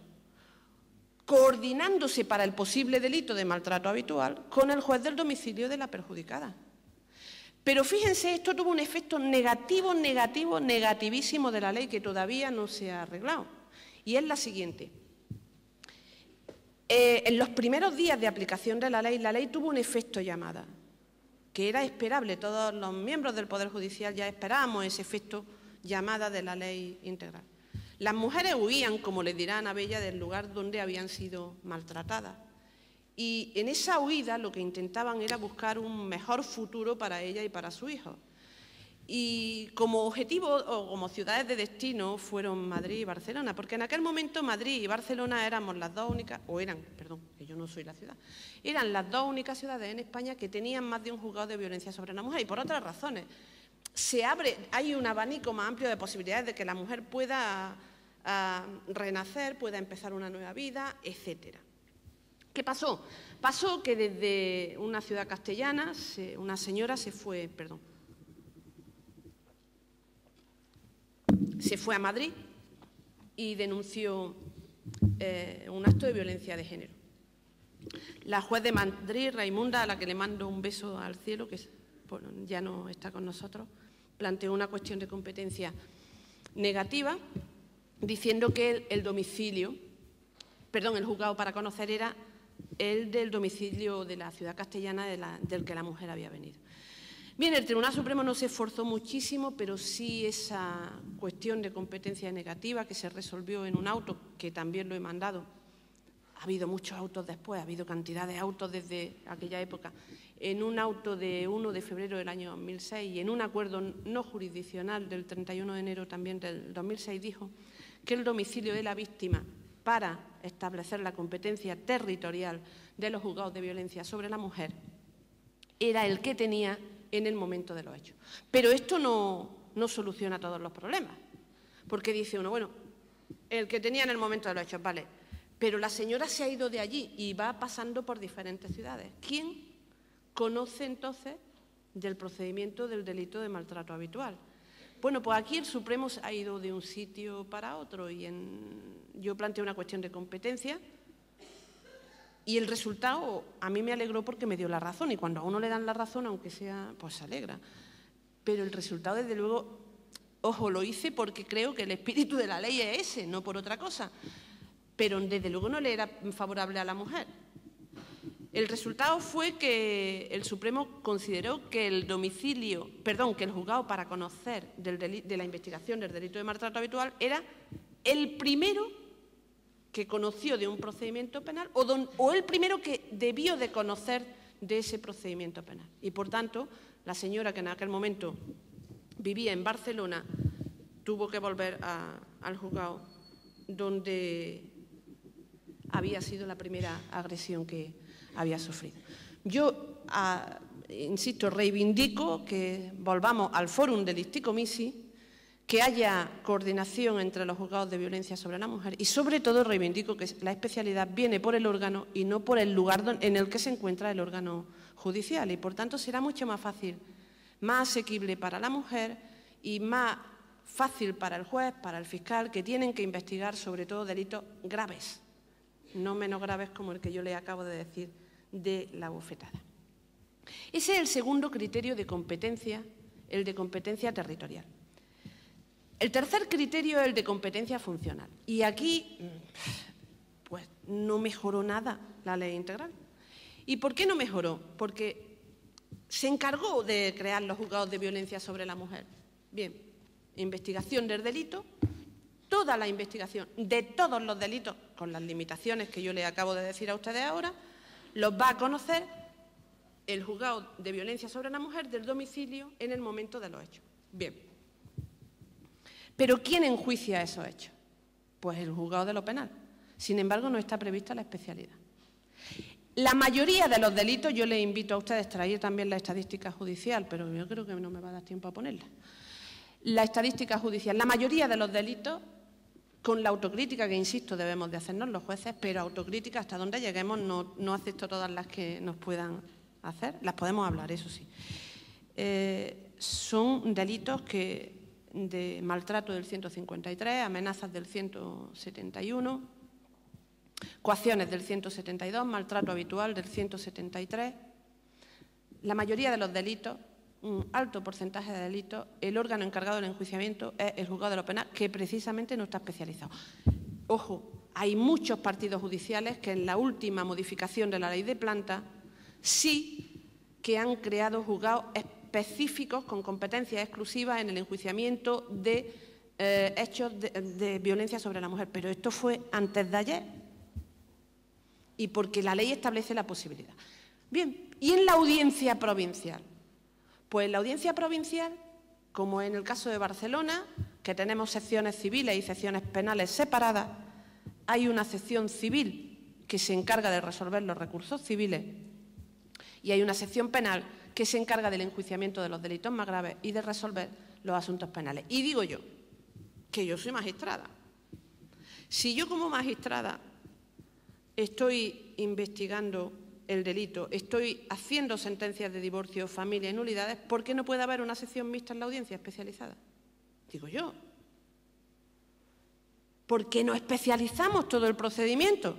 coordinándose para el posible delito de maltrato habitual con el juez del domicilio de la perjudicada. Pero fíjense, esto tuvo un efecto negativísimo de la ley que todavía no se ha arreglado. Y es la siguiente. En los primeros días de aplicación de la ley tuvo un efecto llamada, que era esperable. Todos los miembros del Poder Judicial ya esperábamos ese efecto llamada de la ley integral. Las mujeres huían, como les dirá Ana Bella, del lugar donde habían sido maltratadas. Y en esa huida lo que intentaban era buscar un mejor futuro para ella y para su hijo. Y como objetivo o como ciudades de destino fueron Madrid y Barcelona, porque en aquel momento Madrid y Barcelona éramos las dos únicas, que yo no soy la ciudad, eran las dos únicas ciudades en España que tenían más de un juzgado de violencia sobre la mujer, y por otras razones. Hay un abanico más amplio de posibilidades de que la mujer pueda renacer, pueda empezar una nueva vida, etcétera. ¿Qué pasó? Pasó que desde una ciudad castellana una señora se fue a Madrid y denunció un acto de violencia de género. La juez de Madrid, Raimunda, a la que le mando un beso al cielo, que ya no está con nosotros, planteó una cuestión de competencia negativa, diciendo que el juzgado para conocer era el del domicilio de la ciudad castellana del que la mujer había venido. Bien, el Tribunal Supremo no se esforzó muchísimo, pero sí esa cuestión de competencia negativa que se resolvió en un auto, que también lo he mandado. Ha habido muchos autos después, ha habido cantidad de autos desde aquella época. En un auto de 1 de febrero del año 2006 y en un acuerdo no jurisdiccional del 31 de enero también del 2006 dijo que el domicilio de la víctima para establecer la competencia territorial de los juzgados de violencia sobre la mujer era el que tenía en el momento de los hechos. Pero esto no soluciona todos los problemas, porque dice uno, bueno, el que tenía en el momento de los hechos, vale, pero la señora se ha ido de allí y va pasando por diferentes ciudades. ¿Quién conoce entonces del procedimiento del delito de maltrato habitual? Bueno, pues aquí el Supremo ha ido de un sitio para otro y yo planteo una cuestión de competencia y el resultado a mí me alegró porque me dio la razón y cuando a uno le dan la razón, aunque sea, pues se alegra. Pero el resultado, desde luego, ojo, lo hice porque creo que el espíritu de la ley es ese, no por otra cosa. Pero desde luego no le era favorable a la mujer. El resultado fue que el Supremo consideró que el juzgado para conocer de la investigación del delito de maltrato habitual era el primero que conoció de un procedimiento penal o el primero que debió de conocer de ese procedimiento penal. Y, por tanto, la señora que en aquel momento vivía en Barcelona tuvo que volver al juzgado donde había sido la primera agresión que había sufrido. Yo, insisto, reivindico que volvamos al fórum del Icticomisi, que haya coordinación entre los juzgados de violencia sobre la mujer y, sobre todo, reivindico que la especialidad viene por el órgano y no por el lugar en el que se encuentra el órgano judicial y, por tanto, será mucho más fácil, más asequible para la mujer y más fácil para el juez, para el fiscal, que tienen que investigar, sobre todo, delitos graves, no menos graves como el que yo le acabo de decir de la bofetada. Ese es el segundo criterio de competencia, el de competencia territorial. El tercer criterio es el de competencia funcional. Y aquí, pues, no mejoró nada la ley integral. ¿Y por qué no mejoró? Porque se encargó de crear los juzgados de violencia sobre la mujer. Bien, investigación del delito, toda la investigación de todos los delitos, con las limitaciones que yo le acabo de decir a ustedes ahora, los va a conocer el juzgado de violencia sobre la mujer del domicilio en el momento de los hechos. Bien. ¿Pero quién enjuicia esos hechos? Pues el juzgado de lo penal. Sin embargo, no está prevista la especialidad. La mayoría de los delitos, yo les invito a ustedes a traer también la estadística judicial, pero yo creo que no me va a dar tiempo a ponerla. La estadística judicial, la mayoría de los delitos, con la autocrítica que, insisto, debemos de hacernos los jueces, pero autocrítica hasta donde lleguemos, no acepto todas las que nos puedan hacer, las podemos hablar, eso sí. Son delitos de maltrato del 153, amenazas del 171, coacciones del 172, maltrato habitual del 173. La mayoría de los delitos, un alto porcentaje de delitos, el órgano encargado del enjuiciamiento es el juzgado de lo penal, que precisamente no está especializado. Ojo, hay muchos partidos judiciales que en la última modificación de la ley de planta sí que han creado juzgados específicos con competencias exclusivas en el enjuiciamiento de hechos de violencia sobre la mujer. Pero esto fue antes de ayer y porque la ley establece la posibilidad. Bien, ¿y en la audiencia provincial? Pues en la audiencia provincial, como en el caso de Barcelona, que tenemos secciones civiles y secciones penales separadas, hay una sección civil que se encarga de resolver los recursos civiles y hay una sección penal que se encarga del enjuiciamiento de los delitos más graves y de resolver los asuntos penales. Y digo yo, que yo soy magistrada. Si yo como magistrada estoy investigando el delito, estoy haciendo sentencias de divorcio, familia y nulidades, ¿por qué no puede haber una sección mixta en la audiencia especializada? Digo yo. ¿Por qué no especializamos todo el procedimiento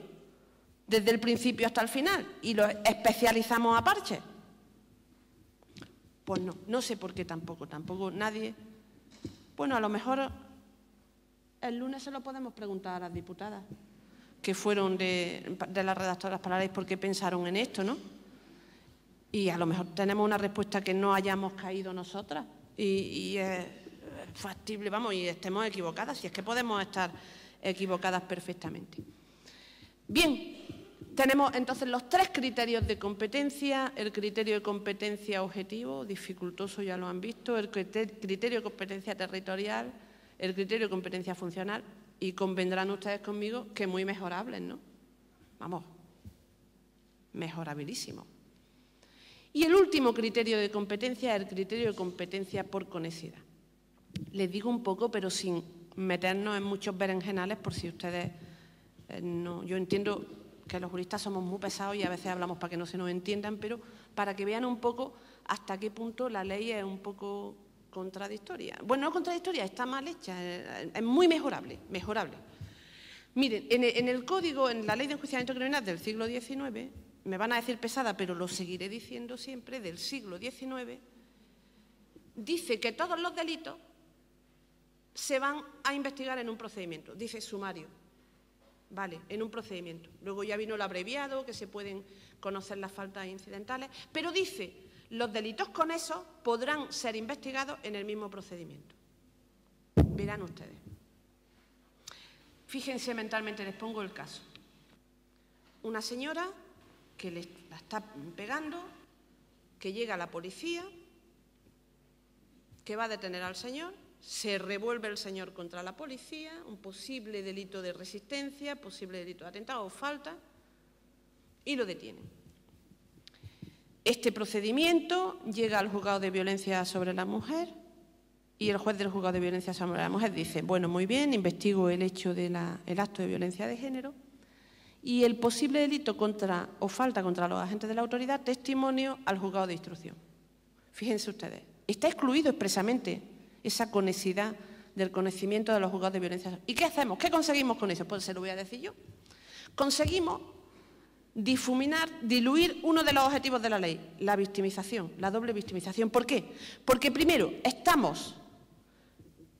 desde el principio hasta el final y lo especializamos a parches? Pues no sé por qué tampoco nadie. Bueno, a lo mejor el lunes se lo podemos preguntar a las diputadas que fueron de las redactoras para la ley por qué pensaron en esto, ¿no? Y a lo mejor tenemos una respuesta que no hayamos caído nosotras y es factible, vamos, y estemos equivocadas, si es que podemos estar equivocadas perfectamente. Bien, tenemos entonces los 3 criterios de competencia: el criterio de competencia objetivo, dificultoso, ya lo han visto, el criterio de competencia territorial, el criterio de competencia funcional, y convendrán ustedes conmigo que muy mejorables, ¿no? Vamos, mejorabilísimo. Y el último criterio de competencia es el criterio de competencia por conexidad. Les digo un poco, pero sin meternos en muchos berenjenales, por si ustedes no... Yo entiendo que los juristas somos muy pesados y a veces hablamos para que no se nos entiendan, pero para que vean un poco hasta qué punto la ley es un poco contradictoria. Bueno, no contradictoria, está mal hecha, es muy mejorable. Miren, en el Código, en la Ley de Enjuiciamiento Criminal del siglo XIX, me van a decir pesada, pero lo seguiré diciendo siempre, del siglo XIX, dice que todos los delitos se van a investigar en un procedimiento, dice sumario, vale, en un procedimiento. Luego ya vino el abreviado, que se pueden conocer las faltas incidentales, pero dice, los delitos conexos podrán ser investigados en el mismo procedimiento. Verán ustedes. Fíjense mentalmente, les pongo el caso. Una señora que la está pegando, que llega la policía, que va a detener al señor, se revuelve el señor contra la policía, un posible delito de resistencia, posible delito de atentado o falta, y lo detienen. Este procedimiento llega al juzgado de violencia sobre la mujer y el juez del juzgado de violencia sobre la mujer dice, bueno, muy bien, investigo el hecho del acto de violencia de género y el posible delito contra o falta contra los agentes de la autoridad, testimonio al juzgado de instrucción. Fíjense ustedes, está excluido expresamente esa conexidad del conocimiento de los juzgados de violencia. ¿Y qué hacemos? ¿Qué conseguimos con eso? Pues se lo voy a decir yo. Conseguimos difuminar, diluir uno de los objetivos de la ley, la victimización, la doble victimización. ¿Por qué? Porque primero estamos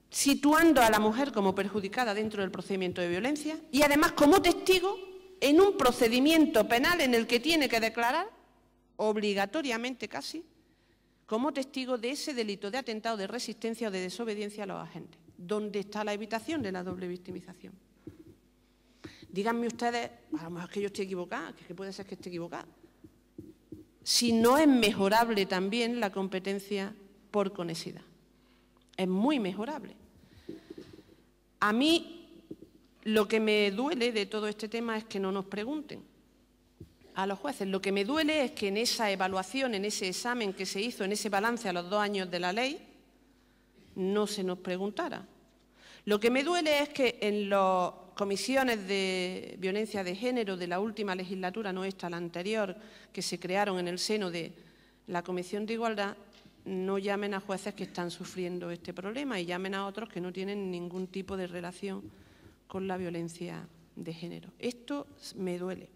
situando a la mujer como perjudicada dentro del procedimiento de violencia y además como testigo en un procedimiento penal en el que tiene que declarar, obligatoriamente casi, como testigo de ese delito de atentado, de resistencia o de desobediencia a los agentes. ¿Dónde está la evitación de la doble victimización? Díganme ustedes, a lo mejor es que yo estoy equivocada, que puede ser que esté equivocada, si no es mejorable también la competencia por conexidad. Es muy mejorable. A mí lo que me duele de todo este tema es que no nos pregunten a los jueces. Lo que me duele es que en esa evaluación, en ese examen que se hizo, en ese balance a los 2 años de la ley, no se nos preguntara. Lo que me duele es que en las comisiones de violencia de género de la última legislatura, no esta, la anterior, que se crearon en el seno de la Comisión de Igualdad, no llamen a jueces que están sufriendo este problema y llamen a otros que no tienen ningún tipo de relación con la violencia de género. Esto me duele,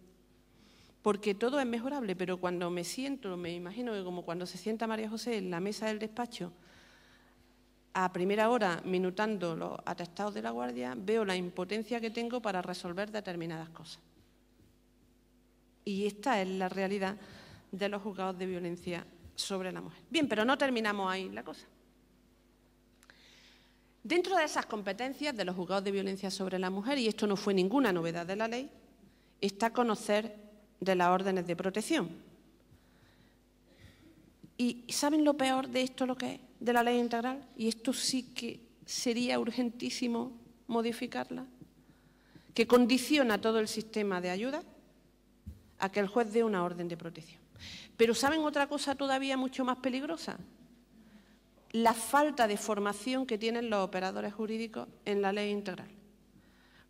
porque todo es mejorable, pero cuando me siento, me imagino que como cuando se sienta María José en la mesa del despacho, a primera hora, minutando los atestados de la guardia, veo la impotencia que tengo para resolver determinadas cosas. Y esta es la realidad de los juzgados de violencia sobre la mujer. Bien, pero no terminamos ahí la cosa. Dentro de esas competencias de los juzgados de violencia sobre la mujer, y esto no fue ninguna novedad de la ley, está conocer de las órdenes de protección. ¿Y saben lo peor de esto, lo que es, de la ley integral? Y esto sí que sería urgentísimo modificarla, que condiciona todo el sistema de ayuda a que el juez dé una orden de protección. Pero ¿saben otra cosa todavía mucho más peligrosa? La falta de formación que tienen los operadores jurídicos en la ley integral.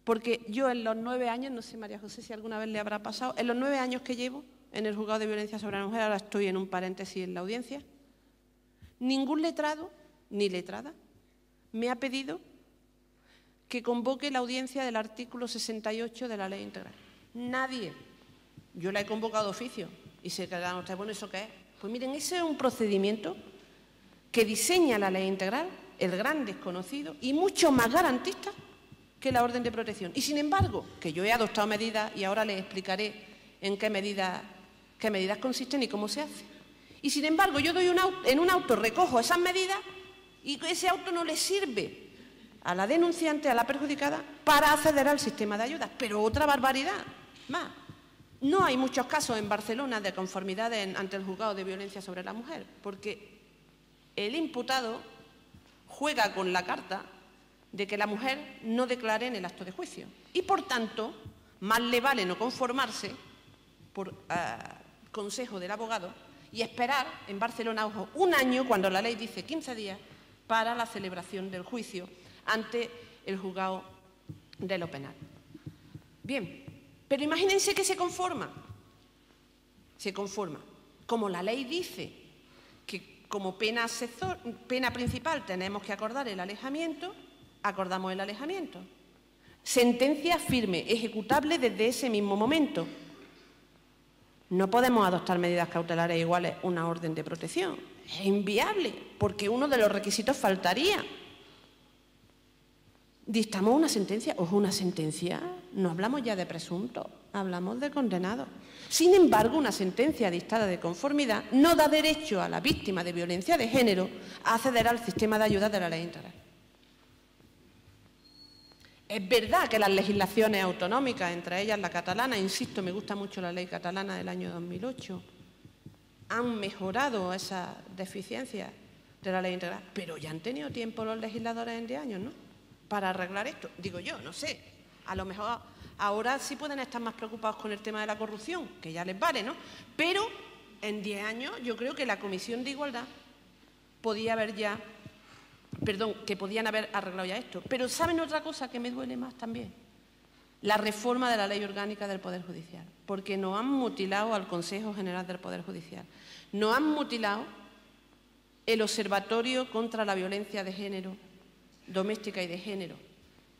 Porque yo en los 9 años, no sé María José si alguna vez le habrá pasado, en los 9 años que llevo en el juzgado de violencia sobre la mujer, ahora estoy en un paréntesis en la audiencia, ningún letrado ni letrada me ha pedido que convoque la audiencia del artículo 68 de la ley integral. Nadie. Yo la he convocado de oficio y se quedan ustedes, bueno, ¿eso qué es? Pues miren, ese es un procedimiento que diseña la ley integral, el gran desconocido y mucho más garantista que la orden de protección. Y sin embargo, que yo he adoptado medidas y ahora les explicaré en qué medidas consisten y cómo se hace. Y sin embargo, yo doy en un auto, recojo esas medidas y ese auto no le sirve a la denunciante, a la perjudicada, para acceder al sistema de ayudas. Pero otra barbaridad más. No hay muchos casos en Barcelona de conformidad ante el juzgado de violencia sobre la mujer, porque el imputado juega con la carta de que la mujer no declare en el acto de juicio. Y, por tanto, más le vale no conformarse por consejo del abogado y esperar en Barcelona, ojo, un año, cuando la ley dice 15 días, para la celebración del juicio ante el juzgado de lo penal. Bien, pero imagínense que se conforma. Se conforma. Como la ley dice que como pena principal tenemos que acordar el alejamiento, acordamos el alejamiento. Sentencia firme, ejecutable desde ese mismo momento. No podemos adoptar medidas cautelares iguales a una orden de protección. Es inviable, porque uno de los requisitos faltaría. Dictamos una sentencia, ojo, una sentencia, no hablamos ya de presunto, hablamos de condenado. Sin embargo, una sentencia dictada de conformidad no da derecho a la víctima de violencia de género a acceder al sistema de ayuda de la ley integral. Es verdad que las legislaciones autonómicas, entre ellas la catalana, insisto, me gusta mucho la ley catalana del año 2008, han mejorado esas deficiencias de la ley integral, pero ya han tenido tiempo los legisladores en 10 años, ¿no?, para arreglar esto. Digo yo, no sé, a lo mejor ahora sí pueden estar más preocupados con el tema de la corrupción, que ya les vale, ¿no? Pero en 10 años yo creo que la Comisión de Igualdad podía haber ya... que podían haber arreglado ya esto. Pero ¿saben otra cosa que me duele más también? La reforma de la Ley Orgánica del Poder Judicial, porque nos han mutilado al Consejo General del Poder Judicial, nos han mutilado el Observatorio contra la Violencia de Género, doméstica y de género,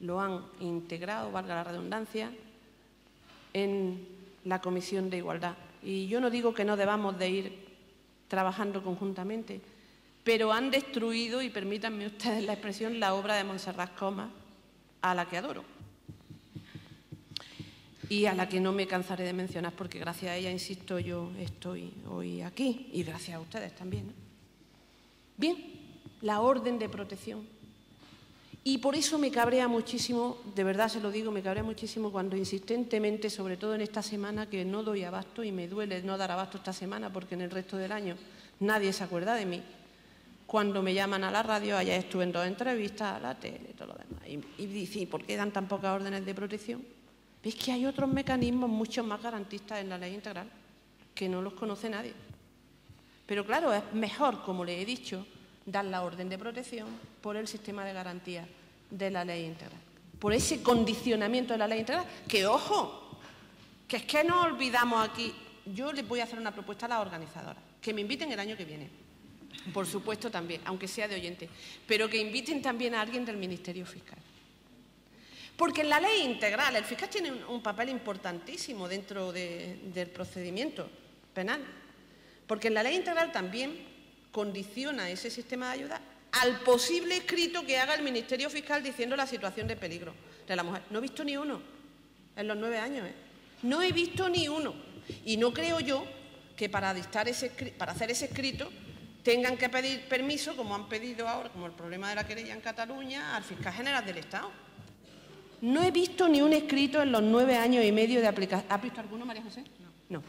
lo han integrado, valga la redundancia, en la Comisión de Igualdad. Y yo no digo que no debamos de ir trabajando conjuntamente, pero han destruido, y permítanme ustedes la expresión, la obra de Montserrat Comas, a la que adoro. Y a la que no me cansaré de mencionar, porque gracias a ella, insisto, yo estoy hoy aquí, y gracias a ustedes también, ¿no? Bien, la orden de protección. Y por eso me cabrea muchísimo, de verdad se lo digo, me cabrea muchísimo cuando insistentemente, sobre todo en esta semana, que no doy abasto, y me duele no dar abasto esta semana porque en el resto del año nadie se acuerda de mí, cuando me llaman a la radio, allá estuve en 2 entrevistas, a la tele y todo lo demás, y dicen, ¿por qué dan tan pocas órdenes de protección? Es que hay otros mecanismos mucho más garantistas en la ley integral que no los conoce nadie. Pero claro, es mejor, como le he dicho, dar la orden de protección por el sistema de garantía de la ley integral, por ese condicionamiento de la ley integral, que ojo, que es que no olvidamos aquí. Yo les voy a hacer una propuesta a las organizadoras, que me inviten el año que viene, por supuesto también, aunque sea de oyente, pero que inviten también a alguien del Ministerio Fiscal. Porque en la ley integral el fiscal tiene un papel importantísimo dentro del procedimiento penal, porque en la ley integral también condiciona ese sistema de ayuda al posible escrito que haga el Ministerio Fiscal diciendo la situación de peligro de la mujer. No he visto ni uno en los 9 años, ¿eh? No he visto ni uno. Y no creo yo que para hacer ese escrito tengan que pedir permiso, como han pedido ahora, como el problema de la querella en Cataluña, al fiscal general del Estado. No he visto ni un escrito en los 9 años y medio de aplicación. ¿Has visto alguno, María José? No.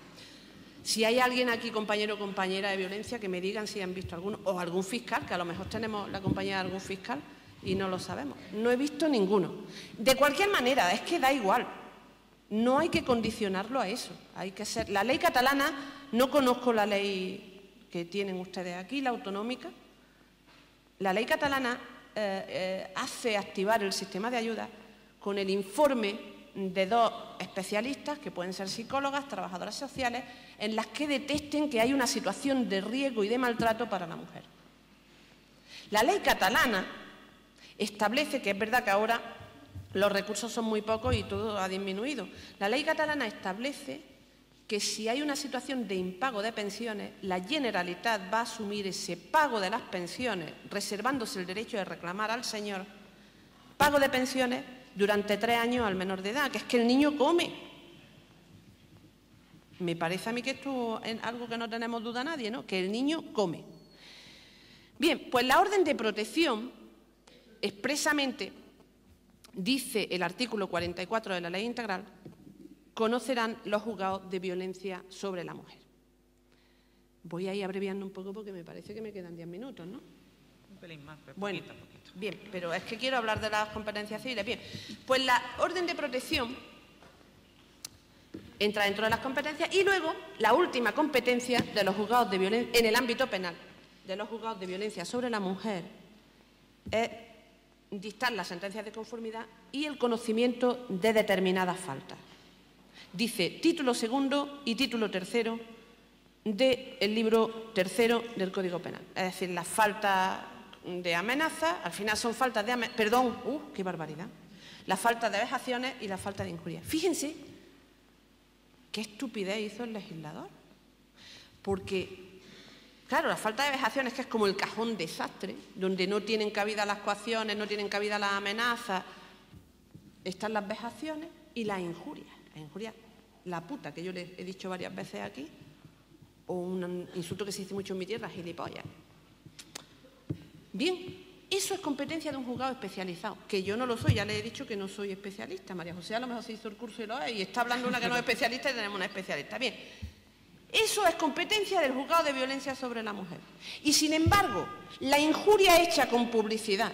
Si hay alguien aquí, compañero o compañera de violencia, que me digan si han visto alguno, o algún fiscal, que a lo mejor tenemos la compañía de algún fiscal y no lo sabemos. No he visto ninguno. De cualquier manera, es que da igual. No hay que condicionarlo a eso. Hay que ser... La ley catalana, no conozco la ley que tienen ustedes aquí, la autonómica. La ley catalana hace activar el sistema de ayuda con el informe de 2 especialistas, que pueden ser psicólogas, trabajadoras sociales, en las que detesten que hay una situación de riesgo y de maltrato para la mujer. La ley catalana establece, que es verdad que ahora los recursos son muy pocos y todo ha disminuido, la ley catalana establece que si hay una situación de impago de pensiones, la Generalitat va a asumir ese pago de las pensiones, reservándose el derecho de reclamar al señor pago de pensiones durante 3 años al menor de edad, que es que el niño come. Me parece a mí que esto es algo que no tenemos duda nadie, ¿no? Que el niño come. Bien, pues la orden de protección expresamente dice el artículo 44 de la Ley Integral, conocerán los juzgados de violencia sobre la mujer. Voy a ir abreviando un poco porque me parece que me quedan 10 minutos, ¿no? Un pelín más, pero bueno, poquito. Bien, pero es que quiero hablar de las competencias civiles. Bien, pues la orden de protección entra dentro de las competencias y luego la última competencia de los juzgados de violencia en el ámbito penal de los juzgados de violencia sobre la mujer es dictar las sentencias de conformidad y el conocimiento de determinadas faltas. Dice título segundo y título tercero del libro tercero del Código Penal. Es decir, las faltas de amenaza, al final son faltas de amenaza, perdón, qué barbaridad, las faltas de vejaciones y las faltas de injuria. Fíjense qué estupidez hizo el legislador, porque, claro, la falta de vejaciones, que es como el cajón desastre, donde no tienen cabida las coacciones, no tienen cabida las amenazas, están las vejaciones y las injurias. La injuria, la puta, que yo les he dicho varias veces aquí, o un insulto que se dice mucho en mi tierra, gilipollas. Bien, eso es competencia de un juzgado especializado, que yo no lo soy, ya le he dicho que no soy especialista. María José a lo mejor se hizo el curso y lo es, y está hablando una que no es especialista y tenemos una especialista. Bien, eso es competencia del juzgado de violencia sobre la mujer. Y sin embargo, la injuria hecha con publicidad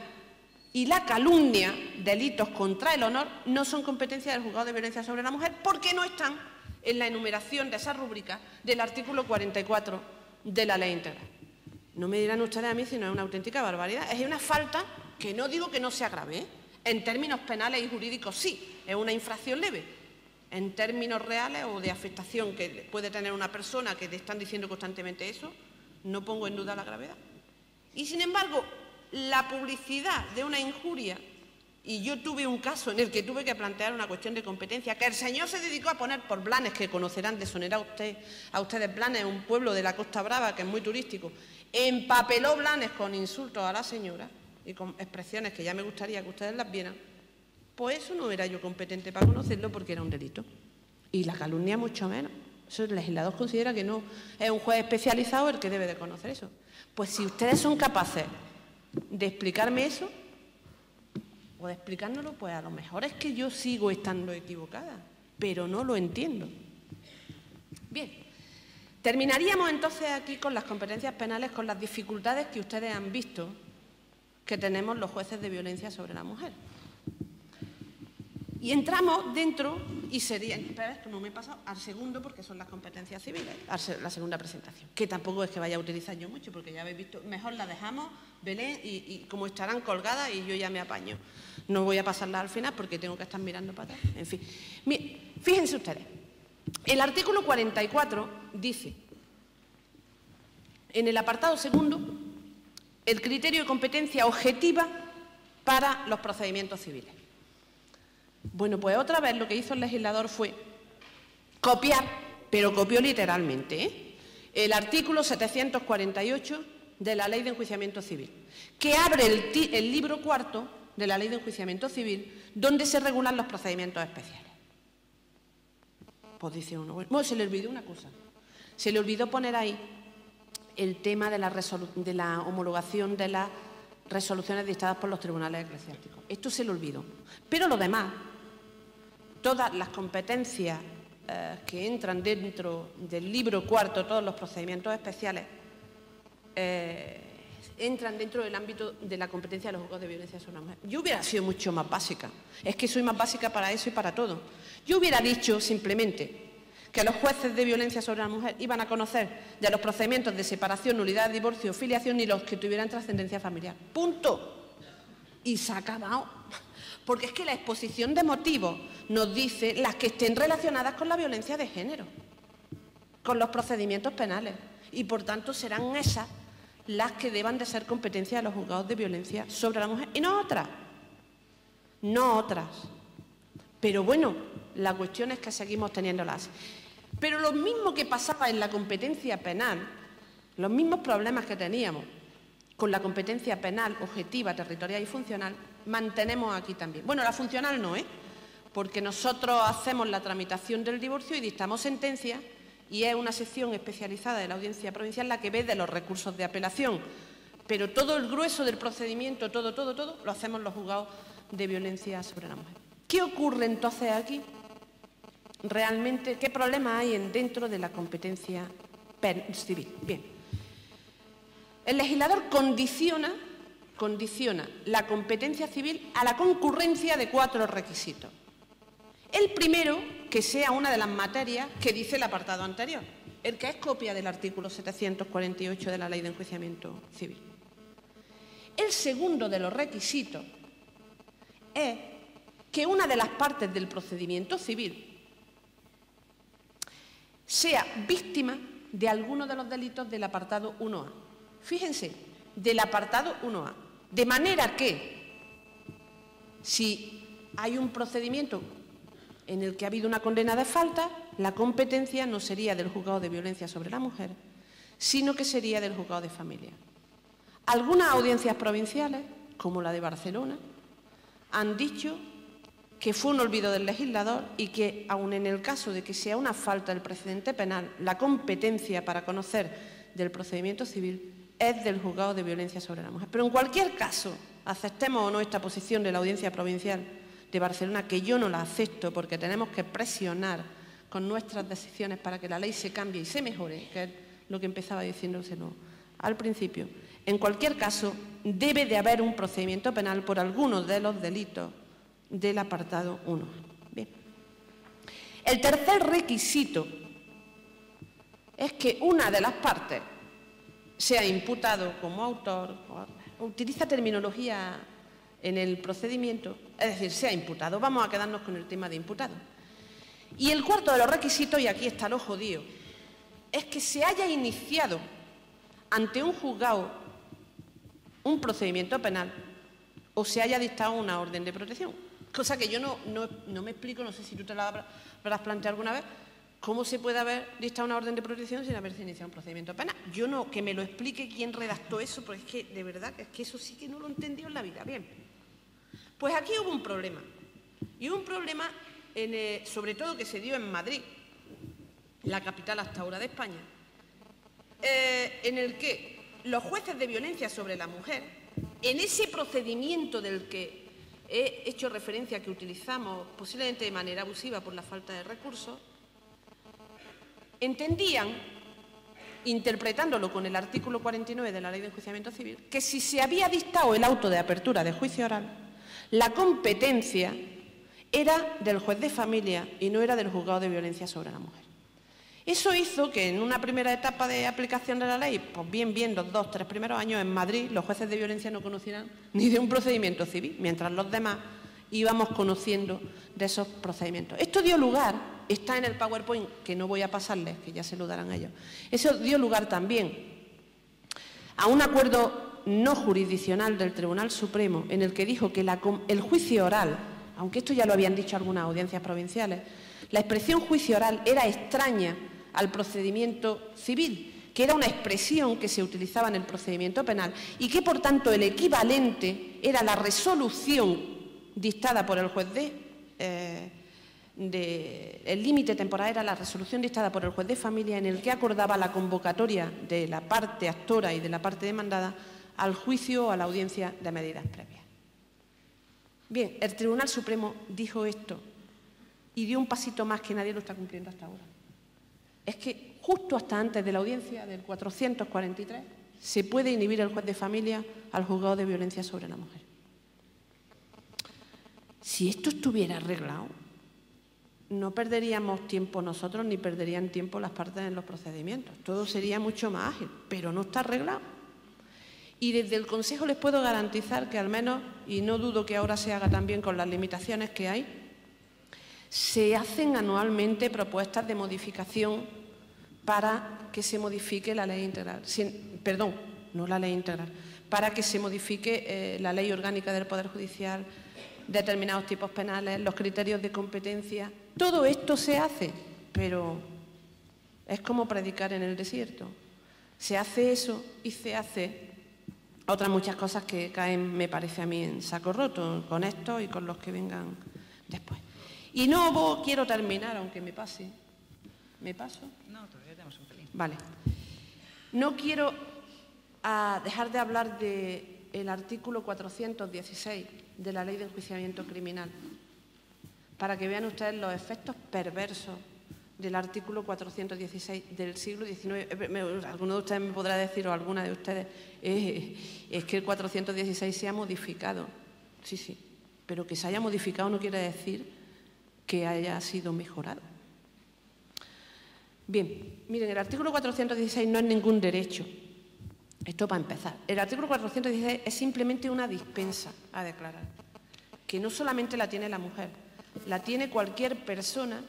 y la calumnia, delitos contra el honor, no son competencia del juzgado de violencia sobre la mujer porque no están en la enumeración de esa rúbrica del artículo 44 de la Ley Integral. No me dirán ustedes a mí si no es una auténtica barbaridad. Es una falta que no digo que no sea grave, ¿eh? En términos penales y jurídicos sí, es una infracción leve. En términos reales o de afectación que puede tener una persona que te están diciendo constantemente eso, no pongo en duda la gravedad. Y sin embargo, la publicidad de una injuria, y yo tuve un caso en el que tuve que plantear una cuestión de competencia, que el señor se dedicó a poner por Blanes, que conocerán de sonera a ustedes Blanes, un pueblo de la Costa Brava que es muy turístico, empapeló Blanes con insultos a la señora y con expresiones que ya me gustaría que ustedes las vieran, pues eso no era yo competente para conocerlo porque era un delito. Y la calumnia mucho menos. Eso el legislador considera que no es un juez especializado el que debe de conocer eso. Pues si ustedes son capaces de explicarme eso, o de explicárnoslo, pues a lo mejor es que yo sigo estando equivocada, pero no lo entiendo. Bien. Terminaríamos entonces aquí con las competencias penales, con las dificultades que ustedes han visto que tenemos los jueces de violencia sobre la mujer. Y entramos dentro, y sería, pero esto no me he pasado, al segundo, porque son las competencias civiles, la segunda presentación, que tampoco es que vaya a utilizar yo mucho, porque ya habéis visto, mejor la dejamos, Belén, y como estarán colgadas y yo ya me apaño. No voy a pasarlas al final porque tengo que estar mirando para atrás. En fin, fíjense ustedes. El artículo 44 dice, en el apartado segundo, el criterio de competencia objetiva para los procedimientos civiles. Bueno, pues otra vez lo que hizo el legislador fue copiar, pero copió literalmente, el artículo 748 de la Ley de Enjuiciamiento Civil, que abre el libro cuarto de la Ley de Enjuiciamiento Civil, donde se regulan los procedimientos especiales. Pues dice uno, bueno, se le olvidó una cosa. Se le olvidó poner ahí el tema de la homologación de las resoluciones dictadas por los tribunales eclesiásticos. Esto se le olvidó. Pero lo demás, todas las competencias que entran dentro del libro cuarto, todos los procedimientos especiales, entran dentro del ámbito de la competencia de los juzgados de violencia sobre la mujer. Yo hubiera sido mucho más básica. Es que soy más básica para eso y para todo. Yo hubiera dicho simplemente que los jueces de violencia sobre la mujer iban a conocer de los procedimientos de separación, nulidad, divorcio, filiación, ni los que tuvieran trascendencia familiar. Punto. Y se ha acabado. Porque es que la exposición de motivos nos dice las que estén relacionadas con la violencia de género, con los procedimientos penales. Y por tanto serán esas las que deban de ser competencia de los juzgados de violencia sobre la mujer y no otras. No otras. Pero bueno, la cuestión es que seguimos teniéndolas. Pero lo mismo que pasaba en la competencia penal, los mismos problemas que teníamos con la competencia penal objetiva, territorial y funcional, mantenemos aquí también. Bueno, la funcional no, porque nosotros hacemos la tramitación del divorcio y dictamos sentencia y es una sección especializada de la Audiencia Provincial la que ve de los recursos de apelación. Pero todo el grueso del procedimiento, todo, lo hacemos los juzgados de violencia sobre la mujer. ¿Qué ocurre entonces aquí? Realmente, ¿qué problema hay dentro de la competencia civil? Bien, el legislador condiciona la competencia civil a la concurrencia de 4 requisitos. El primero, que sea una de las materias que dice el apartado anterior, el que es copia del artículo 748 de la Ley de Enjuiciamiento Civil. El segundo de los requisitos es que una de las partes del procedimiento civil sea víctima de alguno de los delitos del apartado 1A. Fíjense, del apartado 1A. De manera que, si hay un procedimiento en el que ha habido una condena de falta, la competencia no sería del juzgado de violencia sobre la mujer, sino que sería del juzgado de familia. Algunas audiencias provinciales, como la de Barcelona, han dicho que fue un olvido del legislador y que, aun en el caso de que sea una falta del precedente penal, la competencia para conocer del procedimiento civil es del juzgado de violencia sobre la mujer. Pero en cualquier caso, aceptemos o no esta posición de la Audiencia Provincial de Barcelona, que yo no la acepto porque tenemos que presionar con nuestras decisiones para que la ley se cambie y se mejore, que es lo que empezaba diciéndoselo al principio. En cualquier caso, debe de haber un procedimiento penal por algunos de los delitos del apartado 1. Bien. El tercer requisito es que una de las partes sea imputado como autor, utiliza terminología en el procedimiento, es decir, sea imputado. Vamos a quedarnos con el tema de imputado. Y el cuarto de los requisitos, y aquí está lo jodido, es que se haya iniciado ante un juzgado un procedimiento penal o se haya dictado una orden de protección. Cosa que yo no me explico, no sé si tú te la habrás planteado alguna vez, cómo se puede haber dictado una orden de protección sin haberse iniciado un procedimiento penal. Yo no, que me lo explique quién redactó eso, porque es que, de verdad, es que eso sí que no lo entendió en la vida. Bien, pues aquí hubo un problema. Y un problema, sobre todo, que se dio en Madrid, la capital hasta ahora de España, en el que los jueces de violencia sobre la mujer, en ese procedimiento del que he hecho referencia, que utilizamos posiblemente de manera abusiva por la falta de recursos, entendían, interpretándolo con el artículo 49 de la Ley de Enjuiciamiento Civil, que si se había dictado el auto de apertura de juicio oral, la competencia era del juez de familia y no era del juzgado de violencia sobre la mujer. Eso hizo que en una primera etapa de aplicación de la ley, pues bien, los 2 o 3 primeros años en Madrid, los jueces de violencia no conocieran ni de un procedimiento civil, mientras los demás íbamos conociendo de esos procedimientos. Esto dio lugar, está en el PowerPoint, que no voy a pasarles, que ya se lo darán ellos, eso dio lugar también a un acuerdo no jurisdiccional del Tribunal Supremo en el que dijo que el juicio oral, aunque esto ya lo habían dicho algunas audiencias provinciales, la expresión juicio oral era extraña al procedimiento civil, que era una expresión que se utilizaba en el procedimiento penal y que, por tanto, el equivalente era la resolución dictada por el juez el límite temporal era la resolución dictada por el juez de familia en el que acordaba la convocatoria de la parte actora y de la parte demandada al juicio o a la audiencia de medidas previas. Bien, el Tribunal Supremo dijo esto y dio un pasito más que nadie lo está cumpliendo hasta ahora. Es que justo hasta antes de la audiencia del 443 se puede inhibir el juez de familia al juzgado de violencia sobre la mujer. Si esto estuviera arreglado, no perderíamos tiempo nosotros ni perderían tiempo las partes en los procedimientos. Todo sería mucho más ágil, pero no está arreglado. Y desde el Consejo les puedo garantizar que al menos, y no dudo que ahora se haga también con las limitaciones que hay, se hacen anualmente propuestas de modificación para que se modifique la ley integral. Perdón, no la ley integral, para que se modifique la ley orgánica del Poder Judicial, determinados tipos penales, los criterios de competencia. Todo esto se hace, pero es como predicar en el desierto. Se hace eso y se hace otras muchas cosas que caen, me parece a mí, en saco roto, con esto y con los que vengan después. Y no quiero terminar, aunque me pase, ¿Me paso? No, todavía tenemos un pelín. Vale. No quiero dejar de hablar del artículo 416 de la Ley de Enjuiciamiento Criminal, para que vean ustedes los efectos perversos del artículo 416 del siglo XIX. Alguno de ustedes me podrá decir, o alguna de ustedes, es que el 416 se ha modificado. Sí, sí, pero que se haya modificado no quiere decir que haya sido mejorado. Bien, miren, el artículo 416 no es ningún derecho. Esto para empezar. El artículo 416 es simplemente una dispensa a declarar, que no solamente la tiene la mujer, la tiene cualquier persona